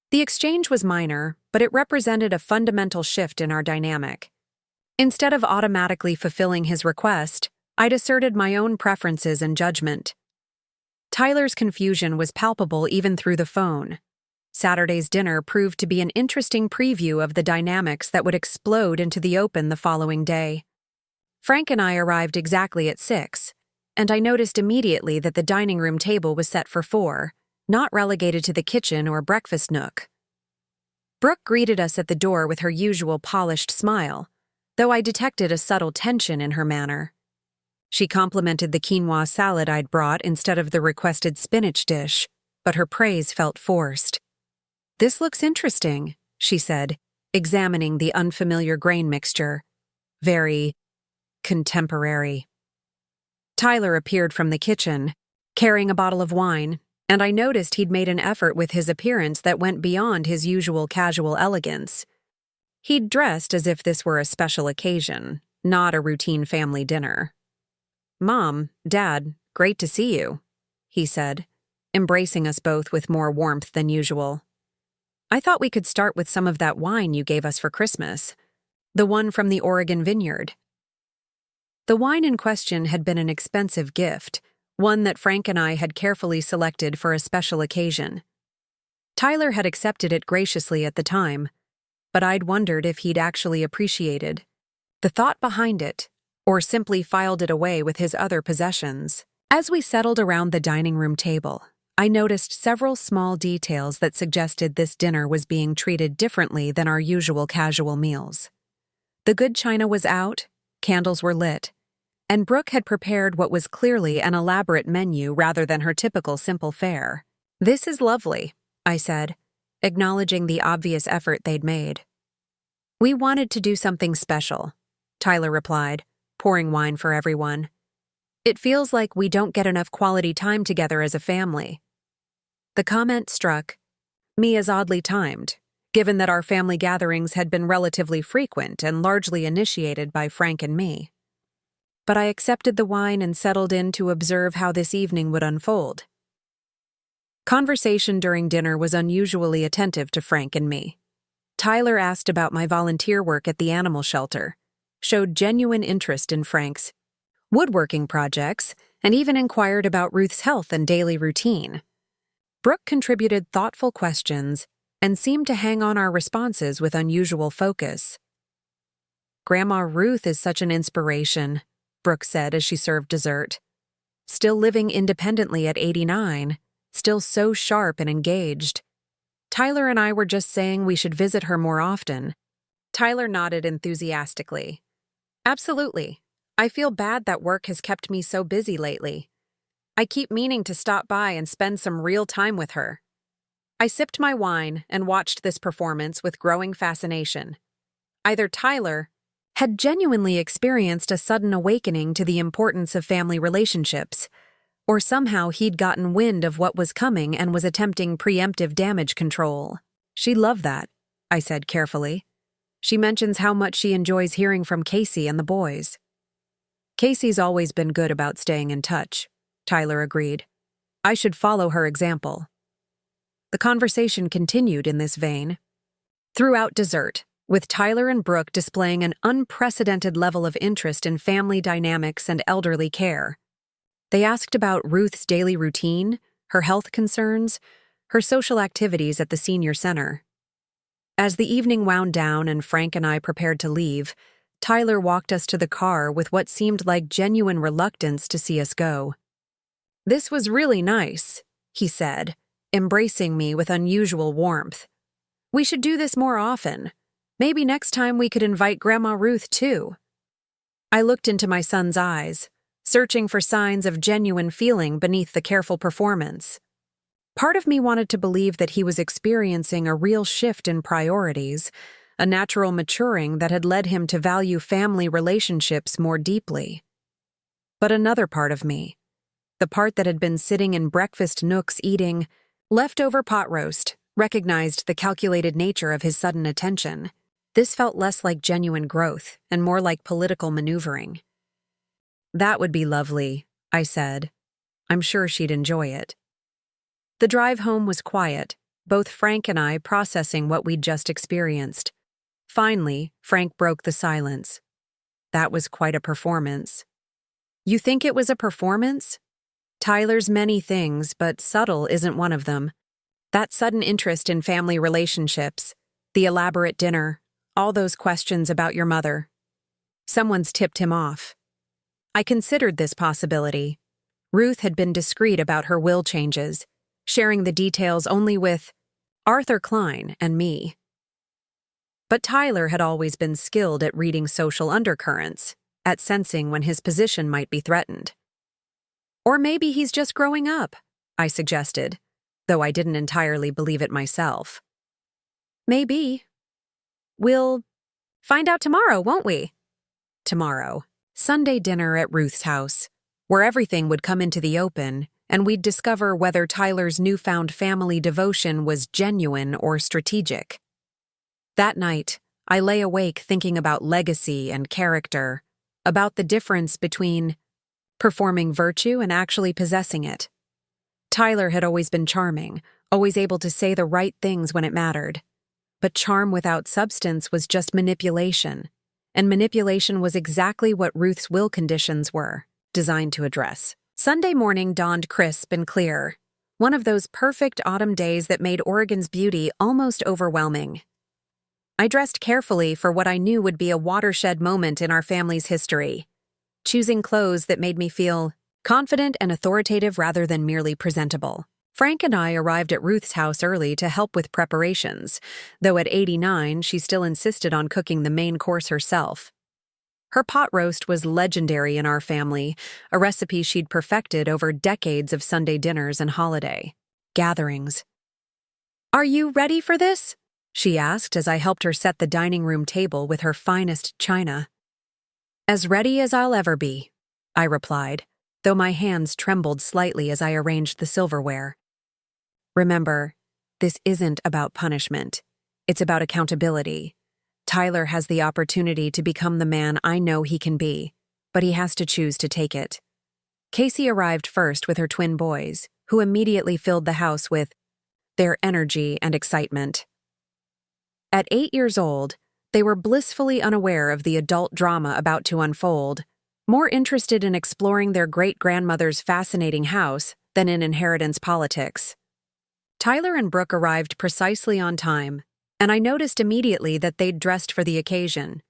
Speaker 1: The exchange was minor, but it represented a fundamental shift in our dynamic. Instead of automatically fulfilling his request, I'd asserted my own preferences and judgment. Tyler's confusion was palpable even through the phone. Saturday's dinner proved to be an interesting preview of the dynamics that would explode into the open the following day. Frank and I arrived exactly at 6, and I noticed immediately that the dining room table was set for 4, not relegated to the kitchen or breakfast nook. Brooke greeted us at the door with her usual polished smile, though I detected a subtle tension in her manner. She complimented the quinoa salad I'd brought instead of the requested spinach dish, but her praise felt forced. "This looks interesting," she said, examining the unfamiliar grain mixture. "Very contemporary." Tyler appeared from the kitchen, carrying a bottle of wine, and I noticed he'd made an effort with his appearance that went beyond his usual casual elegance. He'd dressed as if this were a special occasion, not a routine family dinner. "Mom, Dad, great to see you," he said, embracing us both with more warmth than usual. "I thought we could start with some of that wine you gave us for Christmas, the one from the Oregon vineyard." The wine in question had been an expensive gift, one that Frank and I had carefully selected for a special occasion. Tyler had accepted it graciously at the time, but I'd wondered if he'd actually appreciated the thought behind it, or simply filed it away with his other possessions. As we settled around the dining room table, I noticed several small details that suggested this dinner was being treated differently than our usual casual meals. The good china was out, candles were lit, and Brooke had prepared what was clearly an elaborate menu rather than her typical simple fare. "This is lovely," I said, acknowledging the obvious effort they'd made. "We wanted to do something special," Tyler replied, pouring wine for everyone. "It feels like we don't get enough quality time together as a family." The comment struck me as oddly timed, given that our family gatherings had been relatively frequent and largely initiated by Frank and me. But I accepted the wine and settled in to observe how this evening would unfold. Conversation during dinner was unusually attentive to Frank and me. Tyler asked about my volunteer work at the animal shelter, showed genuine interest in Frank's woodworking projects, and even inquired about Ruth's health and daily routine. Brooke contributed thoughtful questions and seemed to hang on our responses with unusual focus. "Grandma Ruth is such an inspiration," Brooke said as she served dessert. "Still living independently at 89, still so sharp and engaged. Tyler and I were just saying we should visit her more often." Tyler nodded enthusiastically. "Absolutely. I feel bad that work has kept me so busy lately. I keep meaning to stop by and spend some real time with her." I sipped my wine and watched this performance with growing fascination. Either Tyler had genuinely experienced a sudden awakening to the importance of family relationships, or somehow he'd gotten wind of what was coming and was attempting preemptive damage control. "She'd love that," I said carefully. "She mentions how much she enjoys hearing from Casey and the boys." "Casey's always been good about staying in touch," Tyler agreed. "I should follow her example." The conversation continued in this vein, Throughout dessert, with Tyler and Brooke displaying an unprecedented level of interest in family dynamics and elderly care. They asked about Ruth's daily routine, her health concerns, her social activities at the senior center. As the evening wound down and Frank and I prepared to leave, Tyler walked us to the car with what seemed like genuine reluctance to see us go. "This was really nice," he said, embracing me with unusual warmth. "We should do this more often. Maybe next time we could invite Grandma Ruth, too." I looked into my son's eyes, searching for signs of genuine feeling beneath the careful performance. Part of me wanted to believe that he was experiencing a real shift in priorities, a natural maturing that had led him to value family relationships more deeply. But another part of me, the part that had been sitting in breakfast nooks eating leftover pot roast, recognized the calculated nature of his sudden attention. This felt less like genuine growth and more like political maneuvering. "That would be lovely," I said. "I'm sure she'd enjoy it." The drive home was quiet, both Frank and I processing what we'd just experienced. Finally, Frank broke the silence. "That was quite a performance." "You think it was a performance?" "Tyler's many things, but subtle isn't one of them. That sudden interest in family relationships, the elaborate dinner, all those questions about your mother. Someone's tipped him off." I considered this possibility. Ruth had been discreet about her will changes, sharing the details only with Arthur Klein and me. But Tyler had always been skilled at reading social undercurrents, at sensing when his position might be threatened. "Or maybe he's just growing up," I suggested, though I didn't entirely believe it myself. "Maybe. We'll find out tomorrow, won't we?" Tomorrow. Sunday dinner at Ruth's house, where everything would come into the open, and we'd discover whether Tyler's newfound family devotion was genuine or strategic. That night, I lay awake thinking about legacy and character, about the difference between performing virtue and actually possessing it. Tyler had always been charming, always able to say the right things when it mattered. But charm without substance was just manipulation, and manipulation was exactly what Ruth's will conditions were, designed to address. Sunday morning dawned crisp and clear, one of those perfect autumn days that made Oregon's beauty almost overwhelming. I dressed carefully for what I knew would be a watershed moment in our family's history, choosing clothes that made me feel confident and authoritative rather than merely presentable. Frank and I arrived at Ruth's house early to help with preparations, though at 89 she still insisted on cooking the main course herself. Her pot roast was legendary in our family, a recipe she'd perfected over decades of Sunday dinners and holiday gatherings. "Are you ready for this?" she asked as I helped her set the dining room table with her finest china. "As ready as I'll ever be," I replied, though my hands trembled slightly as I arranged the silverware. "Remember, this isn't about punishment. It's about accountability. Tyler has the opportunity to become the man I know he can be, but he has to choose to take it." Casey arrived first with her twin boys, who immediately filled the house with their energy and excitement. At 8 years old, they were blissfully unaware of the adult drama about to unfold, more interested in exploring their great-grandmother's fascinating house than in inheritance politics. Tyler and Brooke arrived precisely on time, and I noticed immediately that they'd dressed for the occasion.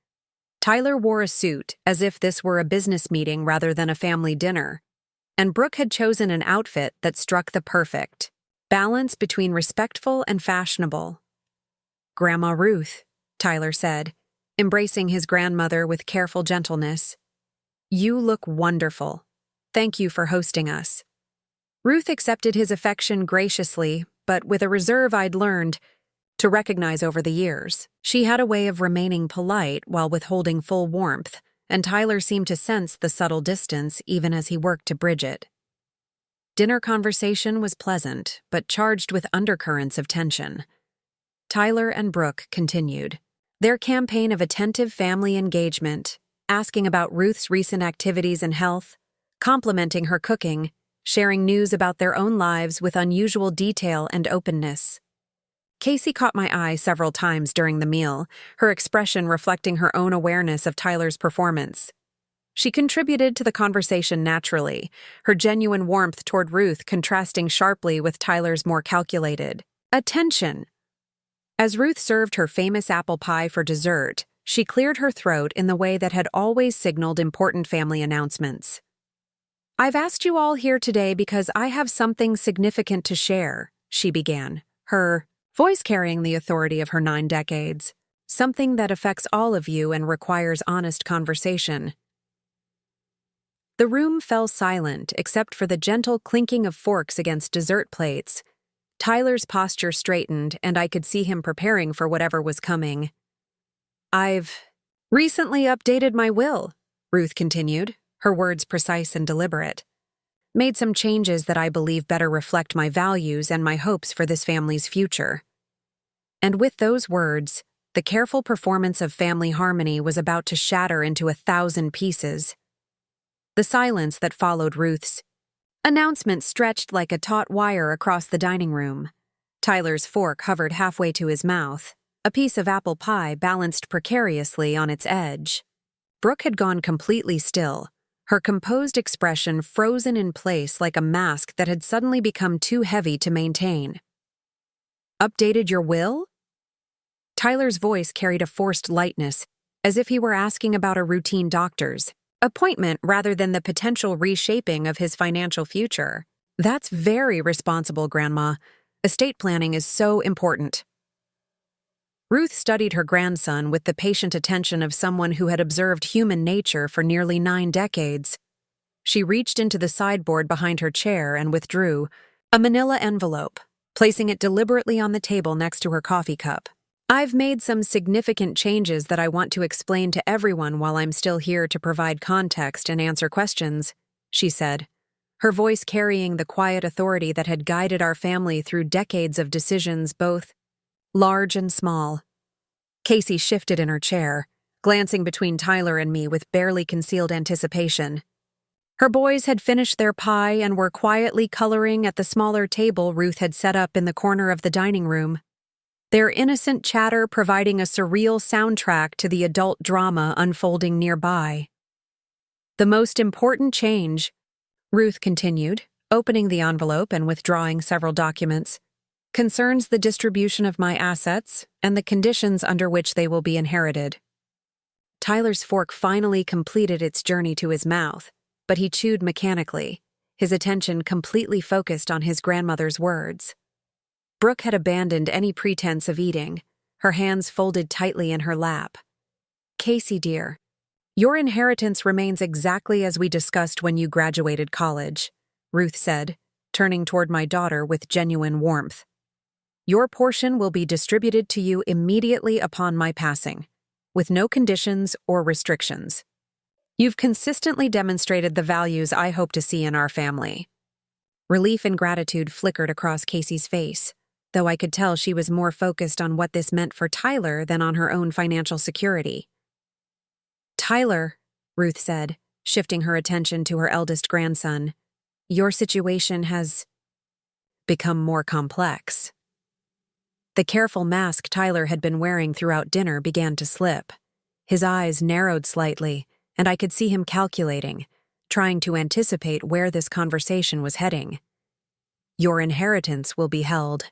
Speaker 1: Tyler wore a suit as if this were a business meeting rather than a family dinner, and Brooke had chosen an outfit that struck the perfect balance between respectful and fashionable. "Grandma Ruth," Tyler said, embracing his grandmother with careful gentleness. "You look wonderful. Thank you for hosting us." Ruth accepted his affection graciously, but with a reserve I'd learned to recognize over the years. She had a way of remaining polite while withholding full warmth, and Tyler seemed to sense the subtle distance even as he worked to bridge it. Dinner conversation was pleasant, but charged with undercurrents of tension. Tyler and Brooke continued their campaign of attentive family engagement, asking about Ruth's recent activities and health, complimenting her cooking, sharing news about their own lives with unusual detail and openness. Casey caught my eye several times during the meal, her expression reflecting her own awareness of Tyler's performance. She contributed to the conversation naturally, her genuine warmth toward Ruth contrasting sharply with Tyler's more calculated attention. As Ruth served her famous apple pie for dessert, she cleared her throat in the way that had always signaled important family announcements. "I've asked you all here today because I have something significant to share," she began, her voice carrying the authority of her 9 decades. "Something that affects all of you and requires honest conversation." The room fell silent except for the gentle clinking of forks against dessert plates. Tyler's posture straightened, and I could see him preparing for whatever was coming. "I've recently updated my will," Ruth continued, her words precise and deliberate. "Made some changes that I believe better reflect my values and my hopes for this family's future." And with those words, the careful performance of family harmony was about to shatter into 1,000 pieces. The silence that followed Ruth's announcement stretched like a taut wire across the dining room. Tyler's fork hovered halfway to his mouth, a piece of apple pie balanced precariously on its edge. Brooke had gone completely still, her composed expression frozen in place like a mask that had suddenly become too heavy to maintain. "Updated your will?" Tyler's voice carried a forced lightness, as if he were asking about a routine doctor's appointment rather than the potential reshaping of his financial future. "That's very responsible, Grandma. Estate planning is so important." Ruth studied her grandson with the patient attention of someone who had observed human nature for nearly 9 decades. She reached into the sideboard behind her chair and withdrew a manila envelope, placing it deliberately on the table next to her coffee cup. "I've made some significant changes that I want to explain to everyone while I'm still here to provide context and answer questions," she said, her voice carrying the quiet authority that had guided our family through decades of decisions both large and small. Casey shifted in her chair, glancing between Tyler and me with barely concealed anticipation. Her boys had finished their pie and were quietly coloring at the smaller table Ruth had set up in the corner of the dining room, their innocent chatter providing a surreal soundtrack to the adult drama unfolding nearby. "The most important change," Ruth continued, opening the envelope and withdrawing several documents, "concerns the distribution of my assets and the conditions under which they will be inherited." Tyler's fork finally completed its journey to his mouth, but he chewed mechanically, his attention completely focused on his grandmother's words. Brooke had abandoned any pretense of eating, her hands folded tightly in her lap. "Casey, dear, your inheritance remains exactly as we discussed when you graduated college," Ruth said, turning toward my daughter with genuine warmth. "Your portion will be distributed to you immediately upon my passing, with no conditions or restrictions. You've consistently demonstrated the values I hope to see in our family." Relief and gratitude flickered across Casey's face, though I could tell she was more focused on what this meant for Tyler than on her own financial security. "Tyler," Ruth said, shifting her attention to her eldest grandson, "your situation has become more complex." The careful mask Tyler had been wearing throughout dinner began to slip. His eyes narrowed slightly, and I could see him calculating, trying to anticipate where this conversation was heading. "Your inheritance will be held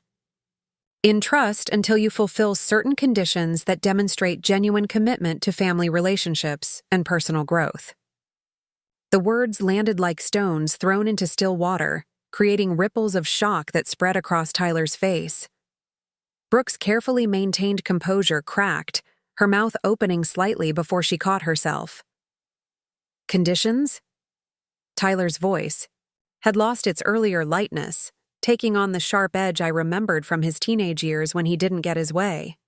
Speaker 1: in trust until you fulfill certain conditions that demonstrate genuine commitment to family relationships and personal growth." The words landed like stones thrown into still water, creating ripples of shock that spread across Tyler's face. Brooke's carefully maintained composure cracked, her mouth opening slightly before she caught herself. "Conditions?" Tyler's voice had lost its earlier lightness, taking on the sharp edge I remembered from his teenage years when he didn't get his way.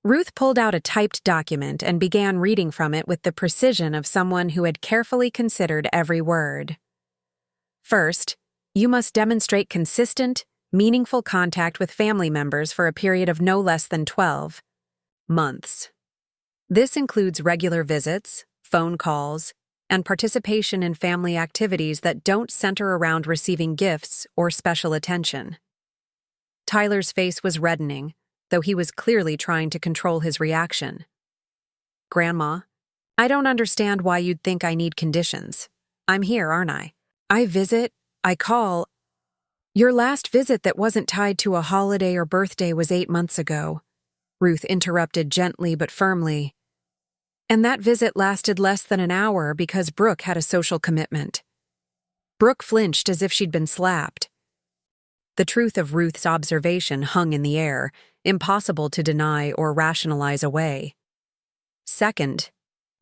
Speaker 1: Ruth pulled out a typed document and began reading from it with the precision of someone who had carefully considered every word. "First, you must demonstrate consistent, meaningful contact with family members for a period of no less than 12 months. This includes regular visits, phone calls, and participation in family activities that don't center around receiving gifts or special attention." Tyler's face was reddening, though he was clearly trying to control his reaction. Grandma, I don't understand why you'd think I need conditions. I'm here, aren't I? I visit, I call. Your last visit that wasn't tied to a holiday or birthday was 8 months ago, Ruth interrupted gently but firmly. And that visit lasted less than an hour because Brooke had a social commitment. Brooke flinched as if she'd been slapped. The truth of Ruth's observation hung in the air, impossible to deny or rationalize away. Second,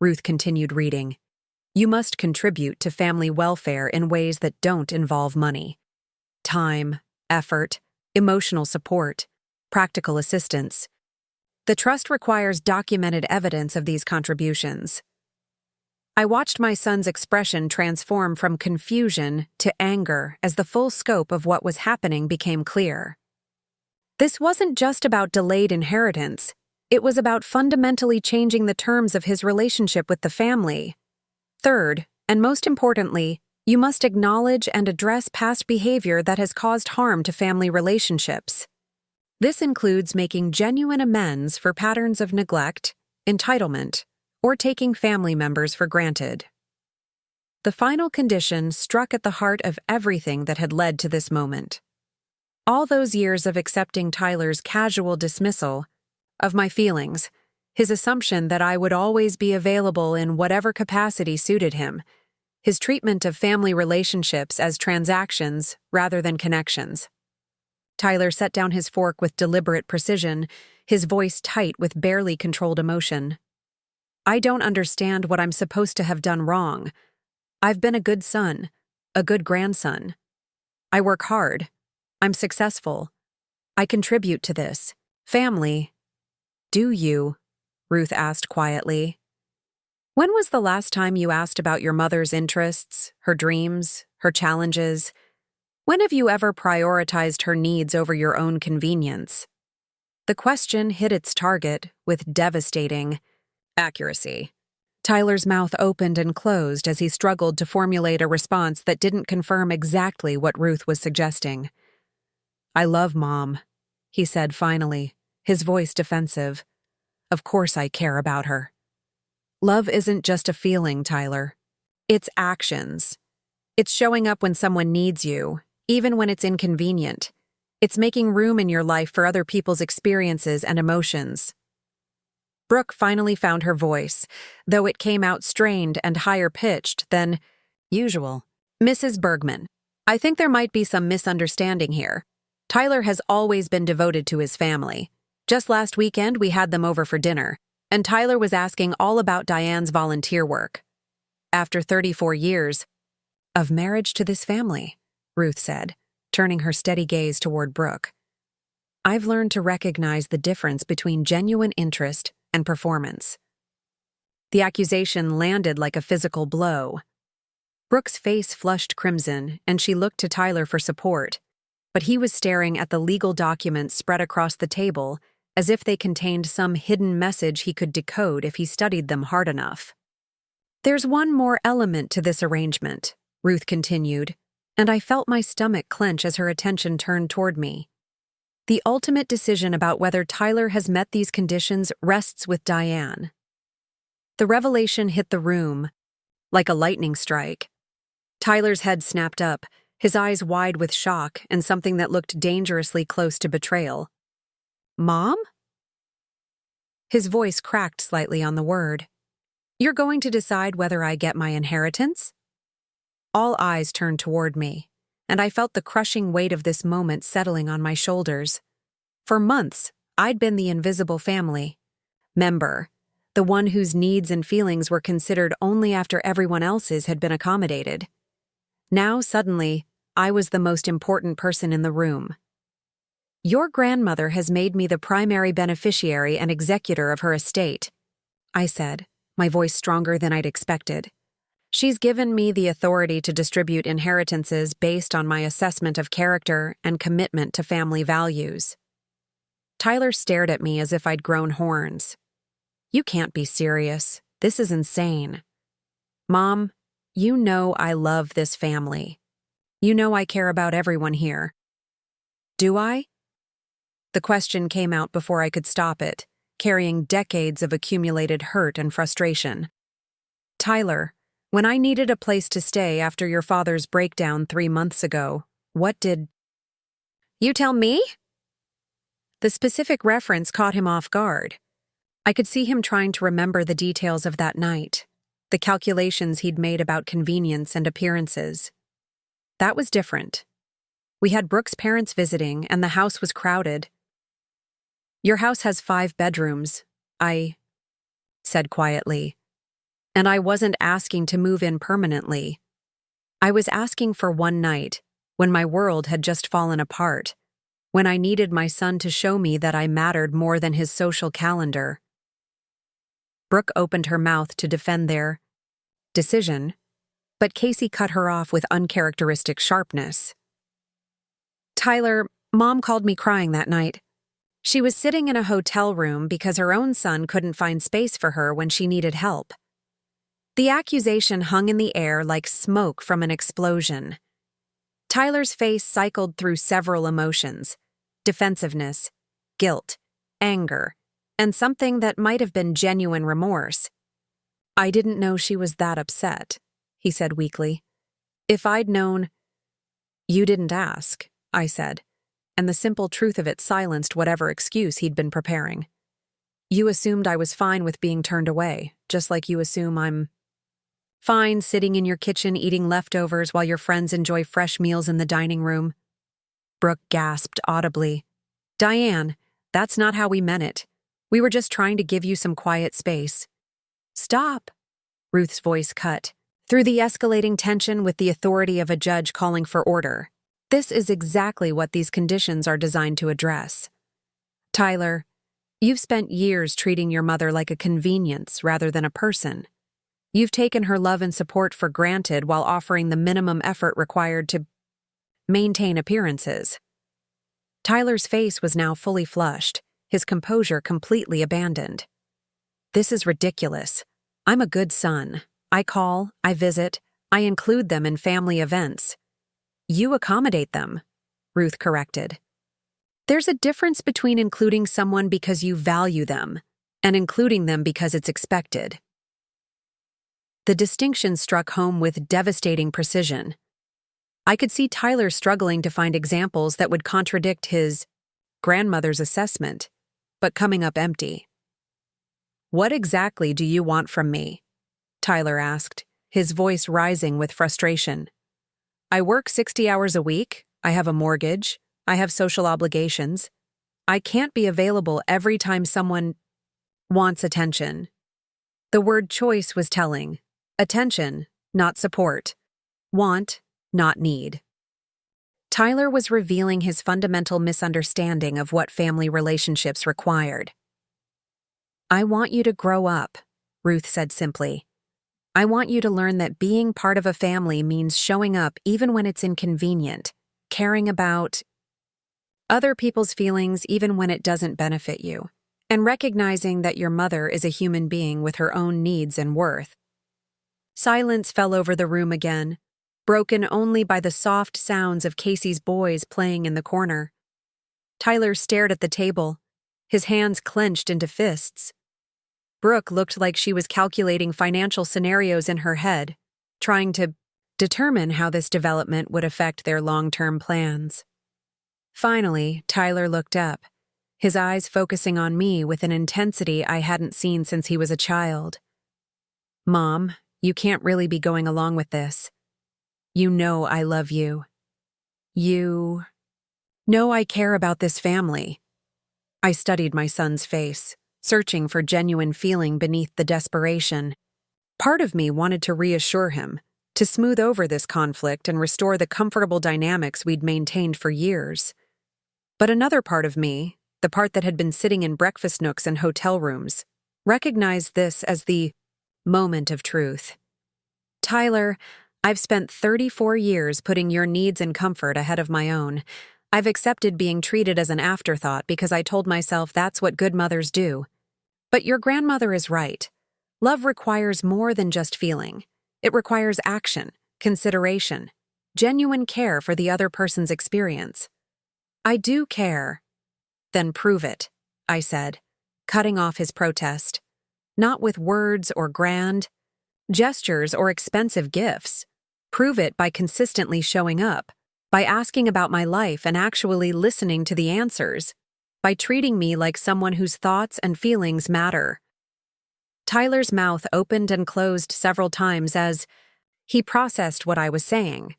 Speaker 1: Ruth continued reading, you must contribute to family welfare in ways that don't involve money. Time, effort, emotional support, practical assistance. The trust requires documented evidence of these contributions. I watched my son's expression transform from confusion to anger as the full scope of what was happening became clear. This wasn't just about delayed inheritance. It was about fundamentally changing the terms of his relationship with the family. Third, and most importantly, you must acknowledge and address past behavior that has caused harm to family relationships. This includes making genuine amends for patterns of neglect, entitlement, or taking family members for granted. The final condition struck at the heart of everything that had led to this moment. All those years of accepting Tyler's casual dismissal of my feelings, his assumption that I would always be available in whatever capacity suited him, his treatment of family relationships as transactions rather than connections. Tyler set down his fork with deliberate precision, his voice tight with barely controlled emotion. I don't understand what I'm supposed to have done wrong. I've been a good son, a good grandson. I work hard. I'm successful. I contribute to this. Family. Do you? Ruth asked quietly. When was the last time you asked about your mother's interests, her dreams, her challenges? When have you ever prioritized her needs over your own convenience? The question hit its target with devastating accuracy. Tyler's mouth opened and closed as he struggled to formulate a response that didn't confirm exactly what Ruth was suggesting. I love Mom, he said finally, his voice defensive. Of course I care about her. Love isn't just a feeling, Tyler. It's actions. It's showing up when someone needs you, even when it's inconvenient. It's making room in your life for other people's experiences and emotions. Brooke finally found her voice, though it came out strained and higher-pitched than usual. Mrs. Bergman, I think there might be some misunderstanding here. Tyler has always been devoted to his family. Just last weekend, we had them over for dinner, and Tyler was asking all about Diane's volunteer work. After 34 years of marriage to this family, Ruth said, turning her steady gaze toward Brooke. I've learned to recognize the difference between genuine interest and performance. The accusation landed like a physical blow. Brooke's face flushed crimson, and she looked to Tyler for support, but he was staring at the legal documents spread across the table as if they contained some hidden message he could decode if he studied them hard enough. There's one more element to this arrangement, Ruth continued, and I felt my stomach clench as her attention turned toward me. The ultimate decision about whether Tyler has met these conditions rests with Diane. The revelation hit the room like a lightning strike. Tyler's head snapped up, his eyes wide with shock and something that looked dangerously close to betrayal. Mom? His voice cracked slightly on the word. You're going to decide whether I get my inheritance? All eyes turned toward me, and I felt the crushing weight of this moment settling on my shoulders. For months, I'd been the invisible family member, the one whose needs and feelings were considered only after everyone else's had been accommodated. Now, suddenly, I was the most important person in the room. Your grandmother has made me the primary beneficiary and executor of her estate, I said, my voice stronger than I'd expected. She's given me the authority to distribute inheritances based on my assessment of character and commitment to family values. Tyler stared at me as if I'd grown horns. You can't be serious. This is insane. Mom, you know I love this family. You know I care about everyone here. Do I? The question came out before I could stop it, carrying decades of accumulated hurt and frustration. Tyler, when I needed a place to stay after your father's breakdown 3 months ago, what did— You tell me? The specific reference caught him off guard. I could see him trying to remember the details of that night, the calculations he'd made about convenience and appearances. That was different. We had Brooke's parents visiting, and the house was crowded. Your house has 5 bedrooms, I said quietly. And I wasn't asking to move in permanently. I was asking for one night, when my world had just fallen apart, when I needed my son to show me that I mattered more than his social calendar. Brooke opened her mouth to defend their decision, but Casey cut her off with uncharacteristic sharpness. Tyler, Mom called me crying that night. She was sitting in a hotel room because her own son couldn't find space for her when she needed help. The accusation hung in the air like smoke from an explosion. Tyler's face cycled through several emotions: defensiveness, guilt, anger, and something that might have been genuine remorse. I didn't know she was that upset, he said weakly. If I'd known— You didn't ask, I said, and the simple truth of it silenced whatever excuse he'd been preparing. You assumed I was fine with being turned away, just like you assume I'm fine sitting in your kitchen eating leftovers while your friends enjoy fresh meals in the dining room. Brooke gasped audibly. Diane, that's not how we meant it. We were just trying to give you some quiet space. Stop, Ruth's voice cut through the escalating tension with the authority of a judge calling for order. This is exactly what these conditions are designed to address. Tyler, you've spent years treating your mother like a convenience rather than a person. You've taken her love and support for granted while offering the minimum effort required to maintain appearances. Tyler's face was now fully flushed, his composure completely abandoned. This is ridiculous. I'm a good son. I call, I visit, I include them in family events. You accommodate them, Ruth corrected. There's a difference between including someone because you value them and including them because it's expected. The distinction struck home with devastating precision. I could see Tyler struggling to find examples that would contradict his grandmother's assessment, but coming up empty. What exactly do you want from me? Tyler asked, his voice rising with frustration. I work 60 hours a week, I have a mortgage, I have social obligations. I can't be available every time someone wants attention. The word choice was telling. Attention, not support. Want, not need. Tyler was revealing his fundamental misunderstanding of what family relationships required. I want you to grow up, Ruth said simply. I want you to learn that being part of a family means showing up even when it's inconvenient, caring about other people's feelings even when it doesn't benefit you, and recognizing that your mother is a human being with her own needs and worth. Silence fell over the room again, broken only by the soft sounds of Casey's boys playing in the corner. Tyler stared at the table, his hands clenched into fists. Brooke looked like she was calculating financial scenarios in her head, trying to determine how this development would affect their long-term plans. Finally, Tyler looked up, his eyes focusing on me with an intensity I hadn't seen since he was a child. Mom, you can't really be going along with this. You know I love you. You know I care about this family. I studied my son's face, searching for genuine feeling beneath the desperation. Part of me wanted to reassure him, to smooth over this conflict and restore the comfortable dynamics we'd maintained for years. But another part of me, the part that had been sitting in breakfast nooks and hotel rooms, recognized this as the moment of truth. Tyler, I've spent 34 years putting your needs and comfort ahead of my own. I've accepted being treated as an afterthought because I told myself that's what good mothers do. But your grandmother is right. Love requires more than just feeling. It requires action, consideration, genuine care for the other person's experience. I do care. Then prove it, I said, cutting off his protest. Not with words or grand gestures or expensive gifts. Prove it by consistently showing up, by asking about my life and actually listening to the answers, by treating me like someone whose thoughts and feelings matter. Tyler's mouth opened and closed several times as he processed what I was saying.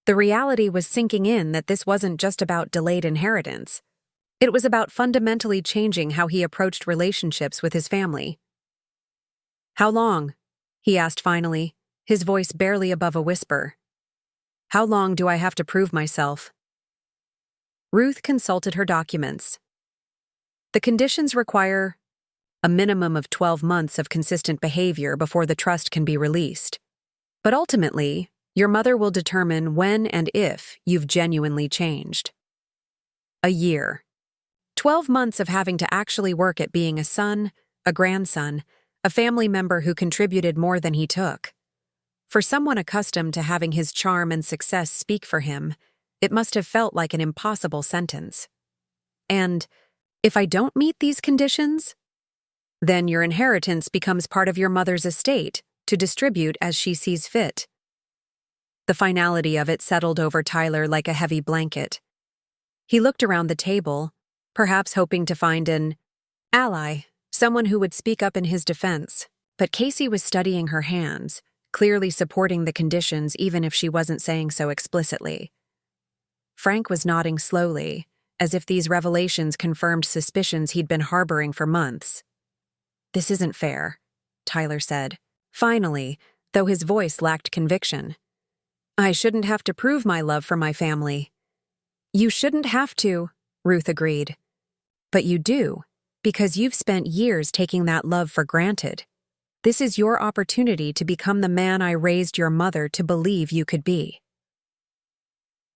Speaker 1: The reality was sinking in that this wasn't just about delayed inheritance. It was about fundamentally changing how he approached relationships with his family. "How long?" he asked finally, his voice barely above a whisper. "How long do I have to prove myself?" Ruth consulted her documents. "The conditions require a minimum of 12 months of consistent behavior before the trust can be released. But ultimately, your mother will determine when and if you've genuinely changed." A year. 12 months of having to actually work at being a son, a grandson, a family member who contributed more than he took. For someone accustomed to having his charm and success speak for him, it must have felt like an impossible sentence. And if I don't meet these conditions, then your inheritance becomes part of your mother's estate to distribute as she sees fit. The finality of it settled over Tyler like a heavy blanket. He looked around the table, perhaps hoping to find an ally, someone who would speak up in his defense. But Casey was studying her hands, clearly supporting the conditions even if she wasn't saying so explicitly. Frank was nodding slowly, as if these revelations confirmed suspicions he'd been harboring for months. "This isn't fair," Tyler said, finally, though his voice lacked conviction. "I shouldn't have to prove my love for my family." "You shouldn't have to," Ruth agreed. "But you do, because you've spent years taking that love for granted. This is your opportunity to become the man I raised your mother to believe you could be."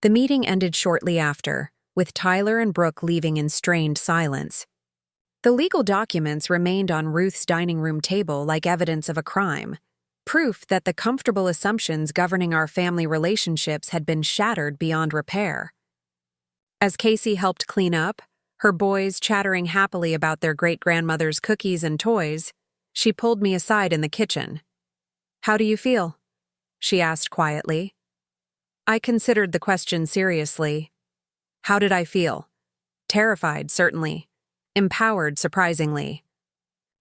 Speaker 1: The meeting ended shortly after, with Tyler and Brooke leaving in strained silence. The legal documents remained on Ruth's dining room table like evidence of a crime, proof that the comfortable assumptions governing our family relationships had been shattered beyond repair. As Casey helped clean up, her boys chattering happily about their great-grandmother's cookies and toys, she pulled me aside in the kitchen. "How do you feel?" she asked quietly. I considered the question seriously. How did I feel? Terrified, certainly. Empowered, surprisingly.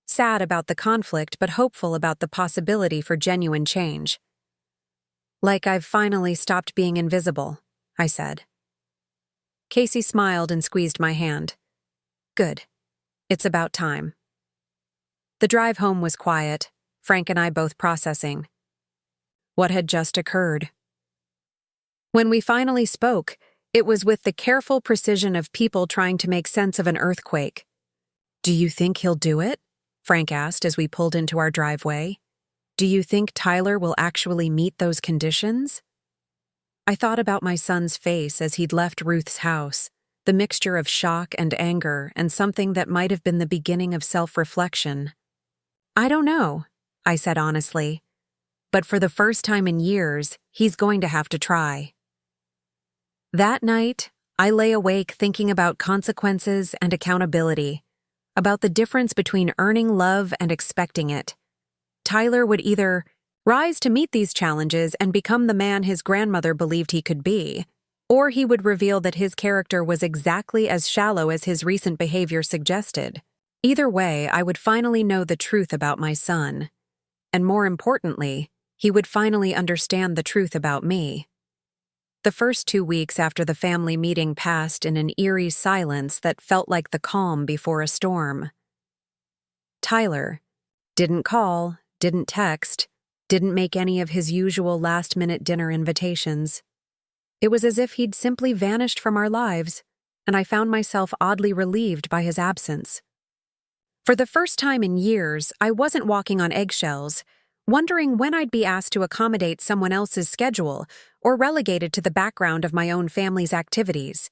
Speaker 1: Sad about the conflict, but hopeful about the possibility for genuine change. "Like I've finally stopped being invisible," I said. Casey smiled and squeezed my hand. "Good. It's about time." The drive home was quiet, Frank and I both processing what had just occurred. When we finally spoke, it was with the careful precision of people trying to make sense of an earthquake. "Do you think he'll do it?" Frank asked as we pulled into our driveway. "Do you think Tyler will actually meet those conditions?" I thought about my son's face as he'd left Ruth's house, the mixture of shock and anger and something that might have been the beginning of self-reflection. "I don't know," I said honestly. "But for the first time in years, he's going to have to try." That night, I lay awake thinking about consequences and accountability, about the difference between earning love and expecting it. Tyler would either rise to meet these challenges and become the man his grandmother believed he could be, or he would reveal that his character was exactly as shallow as his recent behavior suggested. Either way, I would finally know the truth about my son. And more importantly, he would finally understand the truth about me. The first 2 weeks after the family meeting passed in an eerie silence that felt like the calm before a storm. Tyler didn't call, didn't text, didn't make any of his usual last-minute dinner invitations. It was as if he'd simply vanished from our lives, and I found myself oddly relieved by his absence. For the first time in years, I wasn't walking on eggshells, wondering when I'd be asked to accommodate someone else's schedule or relegated to the background of my own family's activities.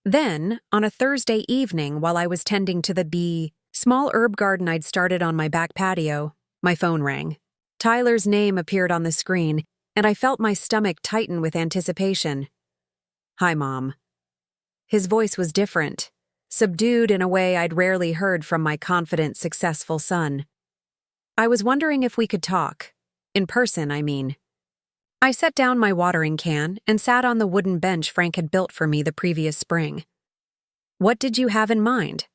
Speaker 1: Then, on a Thursday evening while I was tending to the small herb garden I'd started on my back patio, my phone rang. Tyler's name appeared on the screen, and I felt my stomach tighten with anticipation. "Hi, Mom." His voice was different, subdued in a way I'd rarely heard from my confident, successful son. I was wondering if we could talk. In person, I mean. I set down my watering can and sat on the wooden bench Frank had built for me the previous spring. What did you have in mind?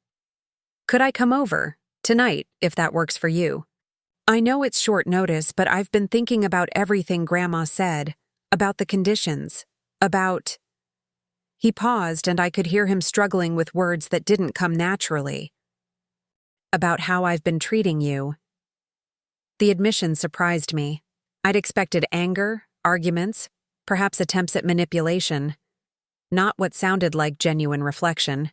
Speaker 1: Could I come over, tonight, if that works for you? I know it's short notice, but I've been thinking about everything Grandma said, about the conditions, about... He paused, and I could hear him struggling with words that didn't come naturally. About how I've been treating you. The admission surprised me. I'd expected anger, arguments, perhaps attempts at manipulation. Not what sounded like genuine reflection.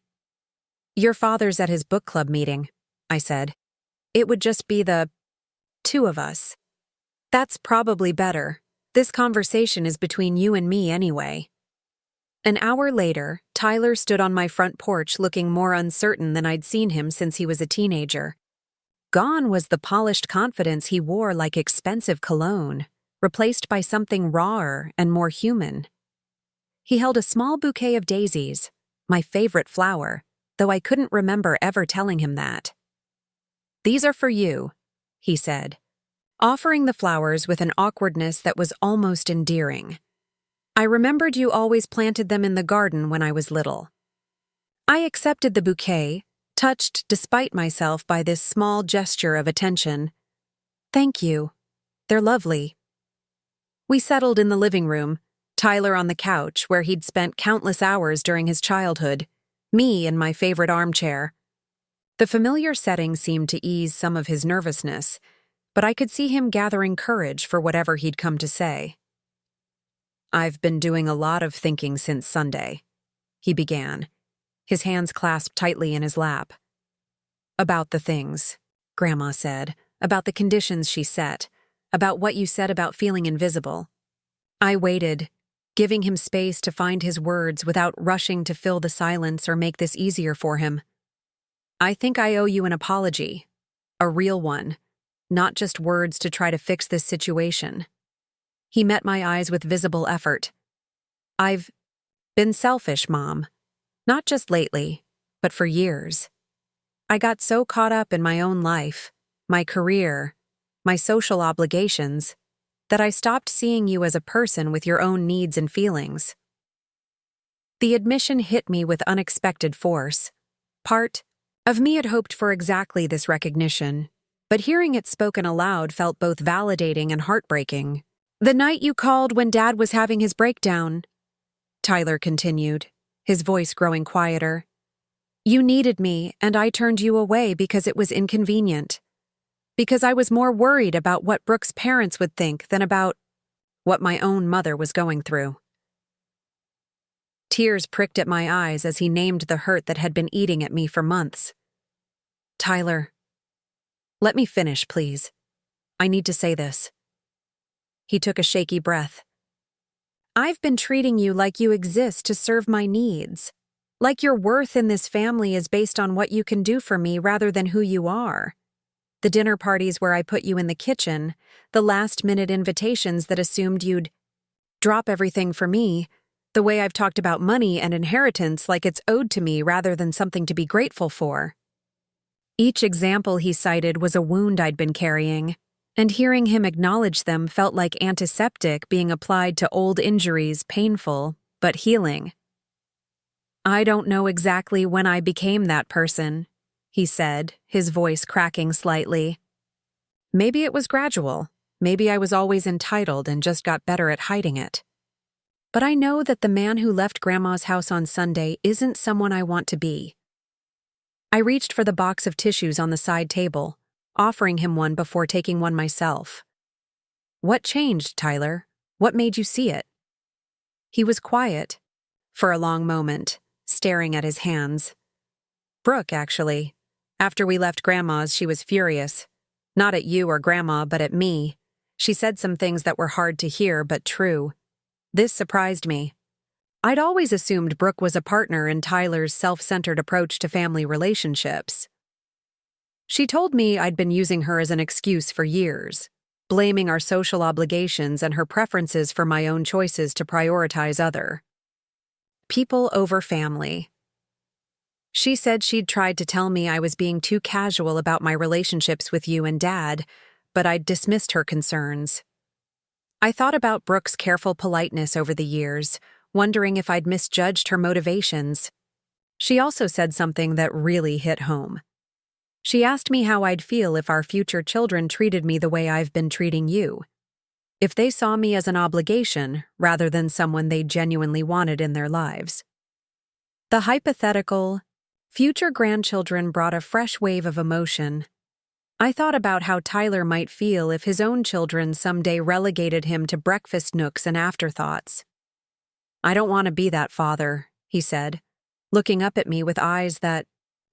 Speaker 1: Your father's at his book club meeting, I said. It would just be the two of us. That's probably better. This conversation is between you and me anyway. An hour later, Tyler stood on my front porch looking more uncertain than I'd seen him since he was a teenager. Gone was the polished confidence he wore like expensive cologne, replaced by something rawer and more human. He held a small bouquet of daisies, my favorite flower, though I couldn't remember ever telling him that. These are for you, he said, offering the flowers with an awkwardness that was almost endearing. I remembered you always planted them in the garden when I was little. I accepted the bouquet, touched despite myself by this small gesture of attention. Thank you. They're lovely. We settled in the living room, Tyler on the couch where he'd spent countless hours during his childhood, me in my favorite armchair. The familiar setting seemed to ease some of his nervousness, but I could see him gathering courage for whatever he'd come to say. I've been doing a lot of thinking since Sunday, he began, his hands clasped tightly in his lap. About the things, Grandma said, about the conditions she set, about what you said about feeling invisible. I waited, giving him space to find his words without rushing to fill the silence or make this easier for him. I think I owe you an apology, a real one, not just words to try to fix this situation. He met my eyes with visible effort. I've been selfish, Mom. Not just lately, but for years. I got so caught up in my own life, my career, my social obligations, that I stopped seeing you as a person with your own needs and feelings. The admission hit me with unexpected force. Part of me had hoped for exactly this recognition, but hearing it spoken aloud felt both validating and heartbreaking. The night you called when Dad was having his breakdown, Tyler continued, his voice growing quieter. You needed me, and I turned you away because it was inconvenient. Because I was more worried about what Brooke's parents would think than about what my own mother was going through. Tears pricked at my eyes as he named the hurt that had been eating at me for months. Tyler, let me finish, please. I need to say this. He took a shaky breath. I've been treating you like you exist to serve my needs, like your worth in this family is based on what you can do for me rather than who you are. The dinner parties where I put you in the kitchen, the last-minute invitations that assumed you'd drop everything for me, the way I've talked about money and inheritance like it's owed to me rather than something to be grateful for. Each example he cited was a wound I'd been carrying, and hearing him acknowledge them felt like antiseptic being applied to old injuries, painful, but healing. I don't know exactly when I became that person, he said, his voice cracking slightly. Maybe it was gradual. Maybe I was always entitled and just got better at hiding it. But I know that the man who left Grandma's house on Sunday isn't someone I want to be. I reached for the box of tissues on the side table, offering him one before taking one myself. What changed, Tyler? What made you see it? He was quiet, for a long moment, staring at his hands. Brooke, actually. After we left Grandma's, she was furious. Not at you or Grandma, but at me. She said some things that were hard to hear, but true. This surprised me. I'd always assumed Brooke was a partner in Tyler's self-centered approach to family relationships. She told me I'd been using her as an excuse for years, blaming our social obligations and her preferences for my own choices to prioritize other people over family. She said she'd tried to tell me I was being too casual about my relationships with you and Dad, but I'd dismissed her concerns. I thought about Brooke's careful politeness over the years, wondering if I'd misjudged her motivations. She also said something that really hit home. She asked me how I'd feel if our future children treated me the way I've been treating you. If they saw me as an obligation rather than someone they genuinely wanted in their lives. The hypothetical future grandchildren brought a fresh wave of emotion. I thought about how Tyler might feel if his own children someday relegated him to breakfast nooks and afterthoughts. "I don't want to be that father," he said, looking up at me with eyes that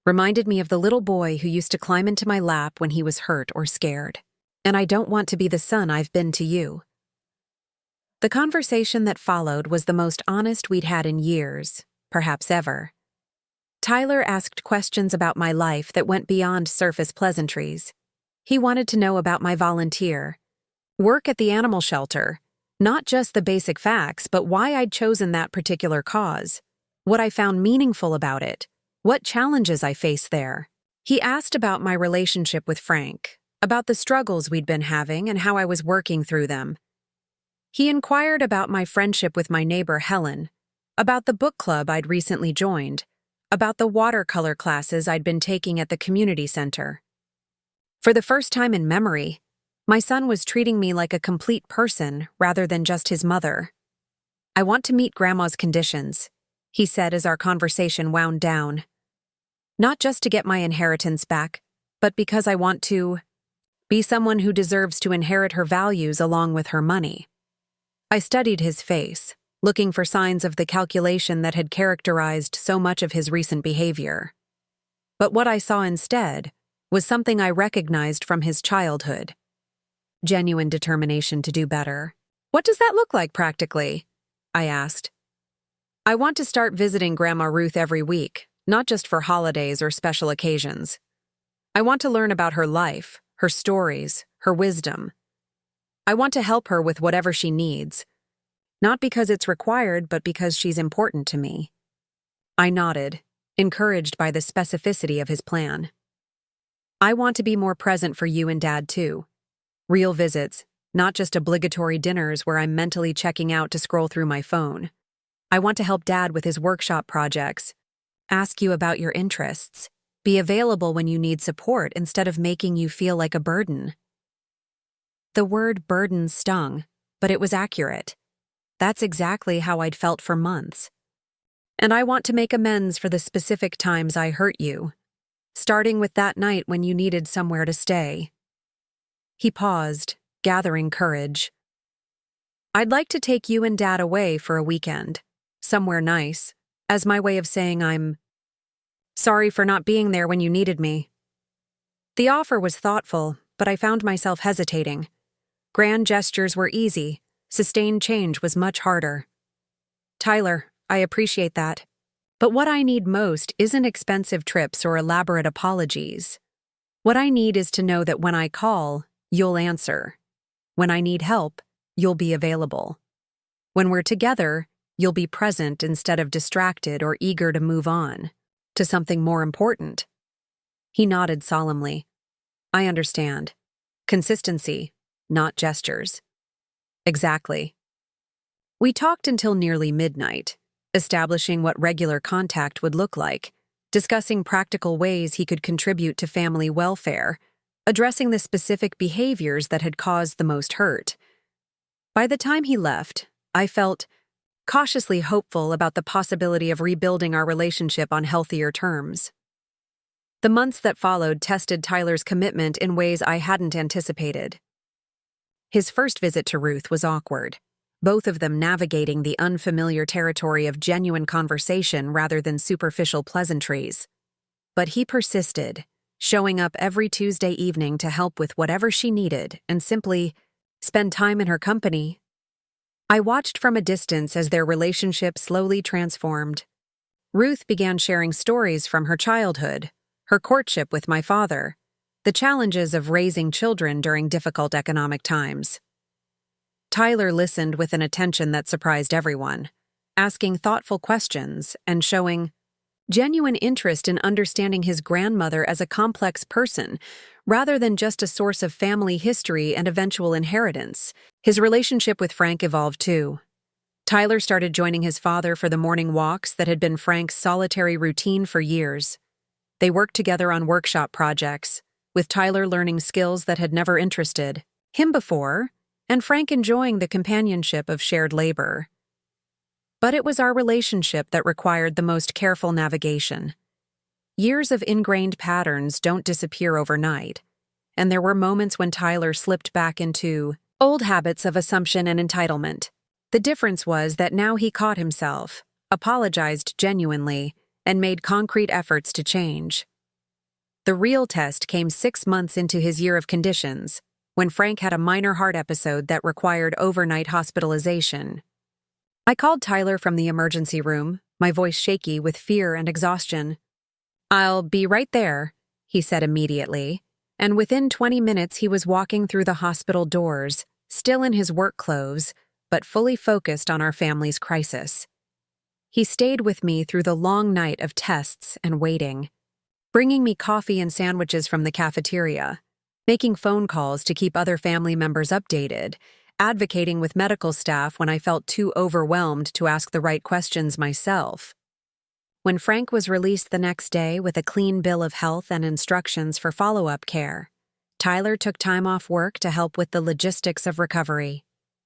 Speaker 1: reminded me of the little boy who used to climb into my lap when he was hurt or scared. "And I don't want to be the son I've been to you." The conversation that followed was the most honest we'd had in years, perhaps ever. Tyler asked questions about my life that went beyond surface pleasantries. He wanted to know about my volunteer work at the animal shelter, not just the basic facts, but why I'd chosen that particular cause, what I found meaningful about it, what challenges I faced there. He asked about my relationship with Frank, about the struggles we'd been having and how I was working through them. He inquired about my friendship with my neighbor Helen, about the book club I'd recently joined, about the watercolor classes I'd been taking at the community center. For the first time in memory, my son was treating me like a complete person rather than just his mother. "I want to meet Grandma's conditions," he said as our conversation wound down. "Not just to get my inheritance back, but because I want to be someone who deserves to inherit her values along with her money." I studied his face, looking for signs of the calculation that had characterized so much of his recent behavior. But what I saw instead was something I recognized from his childhood. Genuine determination to do better. "What does that look like practically?" I asked. "I want to start visiting Grandma Ruth every week, not just for holidays or special occasions. I want to learn about her life, her stories, her wisdom. I want to help her with whatever she needs, not because it's required, but because she's important to me." I nodded, encouraged by the specificity of his plan. "I want to be more present for you and Dad, too. Real visits, not just obligatory dinners where I'm mentally checking out to scroll through my phone. I want to help Dad with his workshop projects, ask you about your interests, be available when you need support instead of making you feel like a burden." The word burden stung, but it was accurate. That's exactly how I'd felt for months. "And I want to make amends for the specific times I hurt you, starting with that night when you needed somewhere to stay." He paused, gathering courage. "I'd like to take you and Dad away for a weekend, somewhere nice, as my way of saying I'm sorry for not being there when you needed me." The offer was thoughtful, but I found myself hesitating. Grand gestures were easy. Sustained change was much harder. "Tyler, I appreciate that. But what I need most isn't expensive trips or elaborate apologies. What I need is to know that when I call, you'll answer. When I need help, you'll be available. When we're together, you'll be present instead of distracted or eager to move on to something more important." He nodded solemnly. "I understand. Consistency, not gestures." "Exactly." We talked until nearly midnight, establishing what regular contact would look like, discussing practical ways he could contribute to family welfare, addressing the specific behaviors that had caused the most hurt. By the time he left, I felt cautiously hopeful about the possibility of rebuilding our relationship on healthier terms. The months that followed tested Tyler's commitment in ways I hadn't anticipated. His first visit to Ruth was awkward, both of them navigating the unfamiliar territory of genuine conversation rather than superficial pleasantries. But he persisted, showing up every Tuesday evening to help with whatever she needed and simply spend time in her company. I watched from a distance as their relationship slowly transformed. Ruth began sharing stories from her childhood, her courtship with my father, the challenges of raising children during difficult economic times. Tyler listened with an attention that surprised everyone, asking thoughtful questions and showing genuine interest in understanding his grandmother as a complex person, rather than just a source of family history and eventual inheritance. His relationship with Frank evolved too. Tyler started joining his father for the morning walks that had been Frank's solitary routine for years. They worked together on workshop projects, with Tyler learning skills that had never interested him before, and Frank enjoying the companionship of shared labor. But it was our relationship that required the most careful navigation. Years of ingrained patterns don't disappear overnight, and there were moments when Tyler slipped back into old habits of assumption and entitlement. The difference was that now he caught himself, apologized genuinely, and made concrete efforts to change. The real test came 6 months into his year of conditions, when Frank had a minor heart episode that required overnight hospitalization. I called Tyler from the emergency room, my voice shaky with fear and exhaustion. "I'll be right there," he said immediately, and within 20 minutes he was walking through the hospital doors, still in his work clothes, but fully focused on our family's crisis. He stayed with me through the long night of tests and waiting, bringing me coffee and sandwiches from the cafeteria, making phone calls to keep other family members updated, advocating with medical staff when I felt too overwhelmed to ask the right questions myself. When Frank was released the next day with a clean bill of health and instructions for follow-up care, Tyler took time off work to help with the logistics of recovery.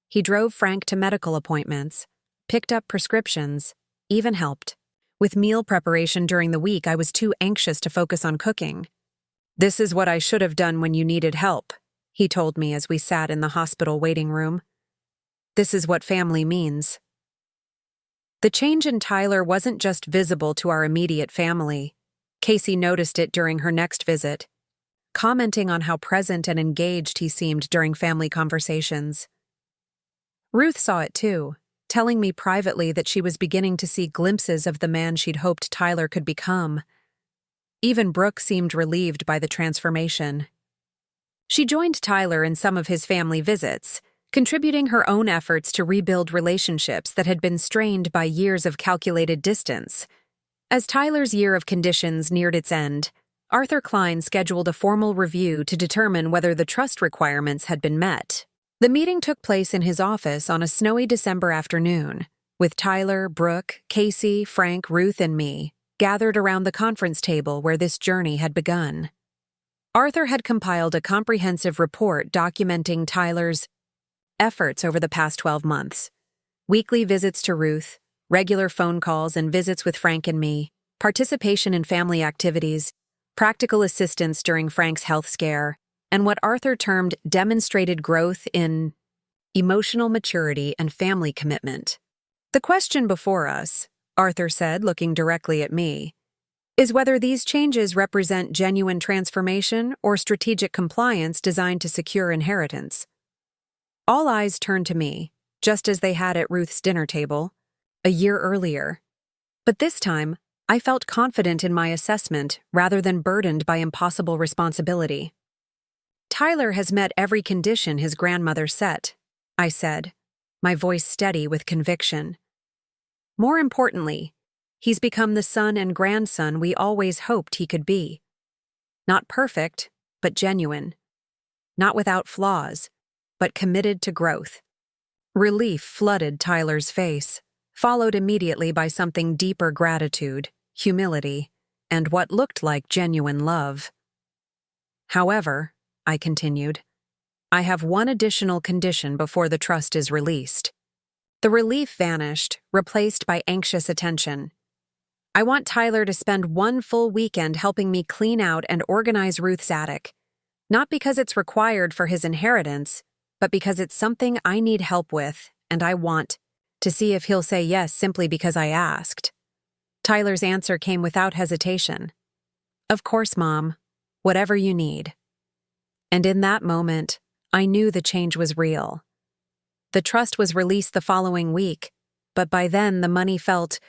Speaker 1: He drove Frank to medical appointments, picked up prescriptions, even helped. With meal preparation during the week, I was too anxious to focus on cooking. "This is what I should have done when you needed help," he told me as we sat in the hospital waiting room. "This is what family means." The change in Tyler wasn't just visible to our immediate family. Casey noticed it during her next visit, commenting on how present and engaged he seemed during family conversations. Ruth saw it too, telling me privately that she was beginning to see glimpses of the man she'd hoped Tyler could become. Even Brooke seemed relieved by the transformation. She joined Tyler in some of his family visits, contributing her own efforts to rebuild relationships that had been strained by years of calculated distance. As Tyler's year of conditions neared its end, Arthur Klein scheduled a formal review to determine whether the trust requirements had been met. The meeting took place in his office on a snowy December afternoon, with Tyler, Brooke, Casey, Frank, Ruth, and me gathered around the conference table where this journey had begun. Arthur had compiled a comprehensive report documenting Tyler's efforts over the past 12 months. Weekly visits to Ruth, regular phone calls and visits with Frank and me, participation in family activities, practical assistance during Frank's health scare, and what Arthur termed demonstrated growth in emotional maturity and family commitment. "The question before us," Arthur said, looking directly at me, "is whether these changes represent genuine transformation or strategic compliance designed to secure inheritance." All eyes turned to me, just as they had at Ruth's dinner table, a year earlier. But this time, I felt confident in my assessment rather than burdened by impossible responsibility. "Tyler has met every condition his grandmother set," I said, my voice steady with conviction. "More importantly, he's become the son and grandson we always hoped he could be. Not perfect, but genuine. Not without flaws, but committed to growth." Relief flooded Tyler's face, followed immediately by something deeper: gratitude, humility, and what looked like genuine love. "However," I continued, "I have one additional condition before the trust is released." The relief vanished, replaced by anxious attention. "I want Tyler to spend one full weekend helping me clean out and organize Ruth's attic, not because it's required for his inheritance, but because it's something I need help with, and I want to see if he'll say yes simply because I asked." Tyler's answer came without hesitation. "Of course, Mom. Whatever you need." And in that moment, I knew the change was real. The trust was released the following week, but by then the money felt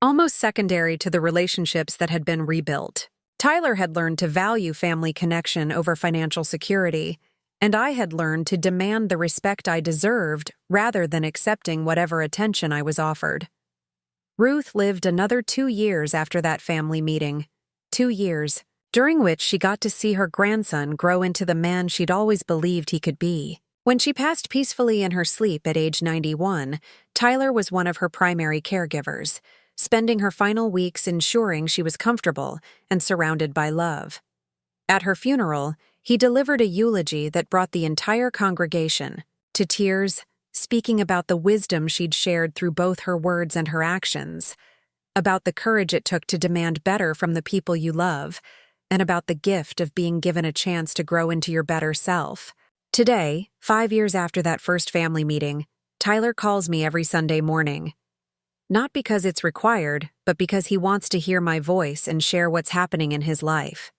Speaker 1: almost secondary to the relationships that had been rebuilt. Tyler had learned to value family connection over financial security, and I had learned to demand the respect I deserved rather than accepting whatever attention I was offered. Ruth lived another 2 years after that family meeting. 2 years, during which she got to see her grandson grow into the man she'd always believed he could be. When she passed peacefully in her sleep at age 91, Tyler was one of her primary caregivers, spending her final weeks ensuring she was comfortable and surrounded by love. At her funeral, he delivered a eulogy that brought the entire congregation to tears, speaking about the wisdom she'd shared through both her words and her actions, about the courage it took to demand better from the people you love, and about the gift of being given a chance to grow into your better self. Today, 5 years after that first family meeting, Tyler calls me every Sunday morning. Not because it's required, but because he wants to hear my voice and share what's happening in his life.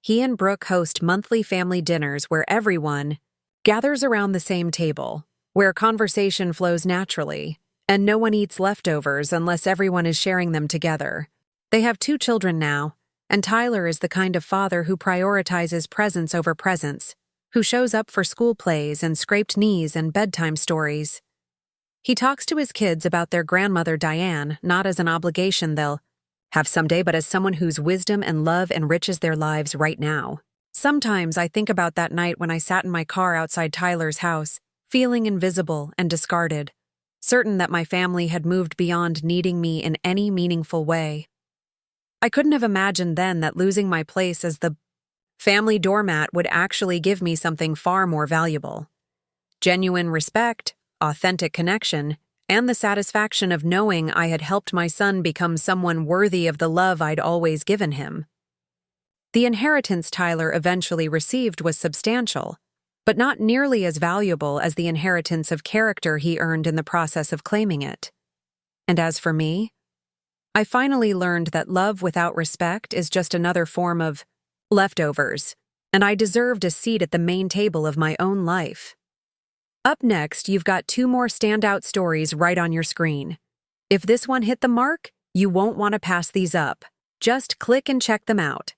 Speaker 1: He and Brooke host monthly family dinners where everyone gathers around the same table, where conversation flows naturally, and no one eats leftovers unless everyone is sharing them together. They have 2 children now, and Tyler is the kind of father who prioritizes presence over presence, who shows up for school plays and scraped knees and bedtime stories. He talks to his kids about their grandmother Diane, not as an obligation they'll have someday, but as someone whose wisdom and love enriches their lives right now. Sometimes I think about that night when I sat in my car outside Tyler's house, feeling invisible and discarded, certain that my family had moved beyond needing me in any meaningful way. I couldn't have imagined then that losing my place as the family doormat would actually give me something far more valuable. Genuine respect, authentic connection, and the satisfaction of knowing I had helped my son become someone worthy of the love I'd always given him. The inheritance Tyler eventually received was substantial, but not nearly as valuable as the inheritance of character he earned in the process of claiming it. And as for me, I finally learned that love without respect is just another form of leftovers, and I deserved a seat at the main table of my own life. Up next, you've got 2 more standout stories right on your screen. If this one hit the mark, you won't want to pass these up. Just click and check them out.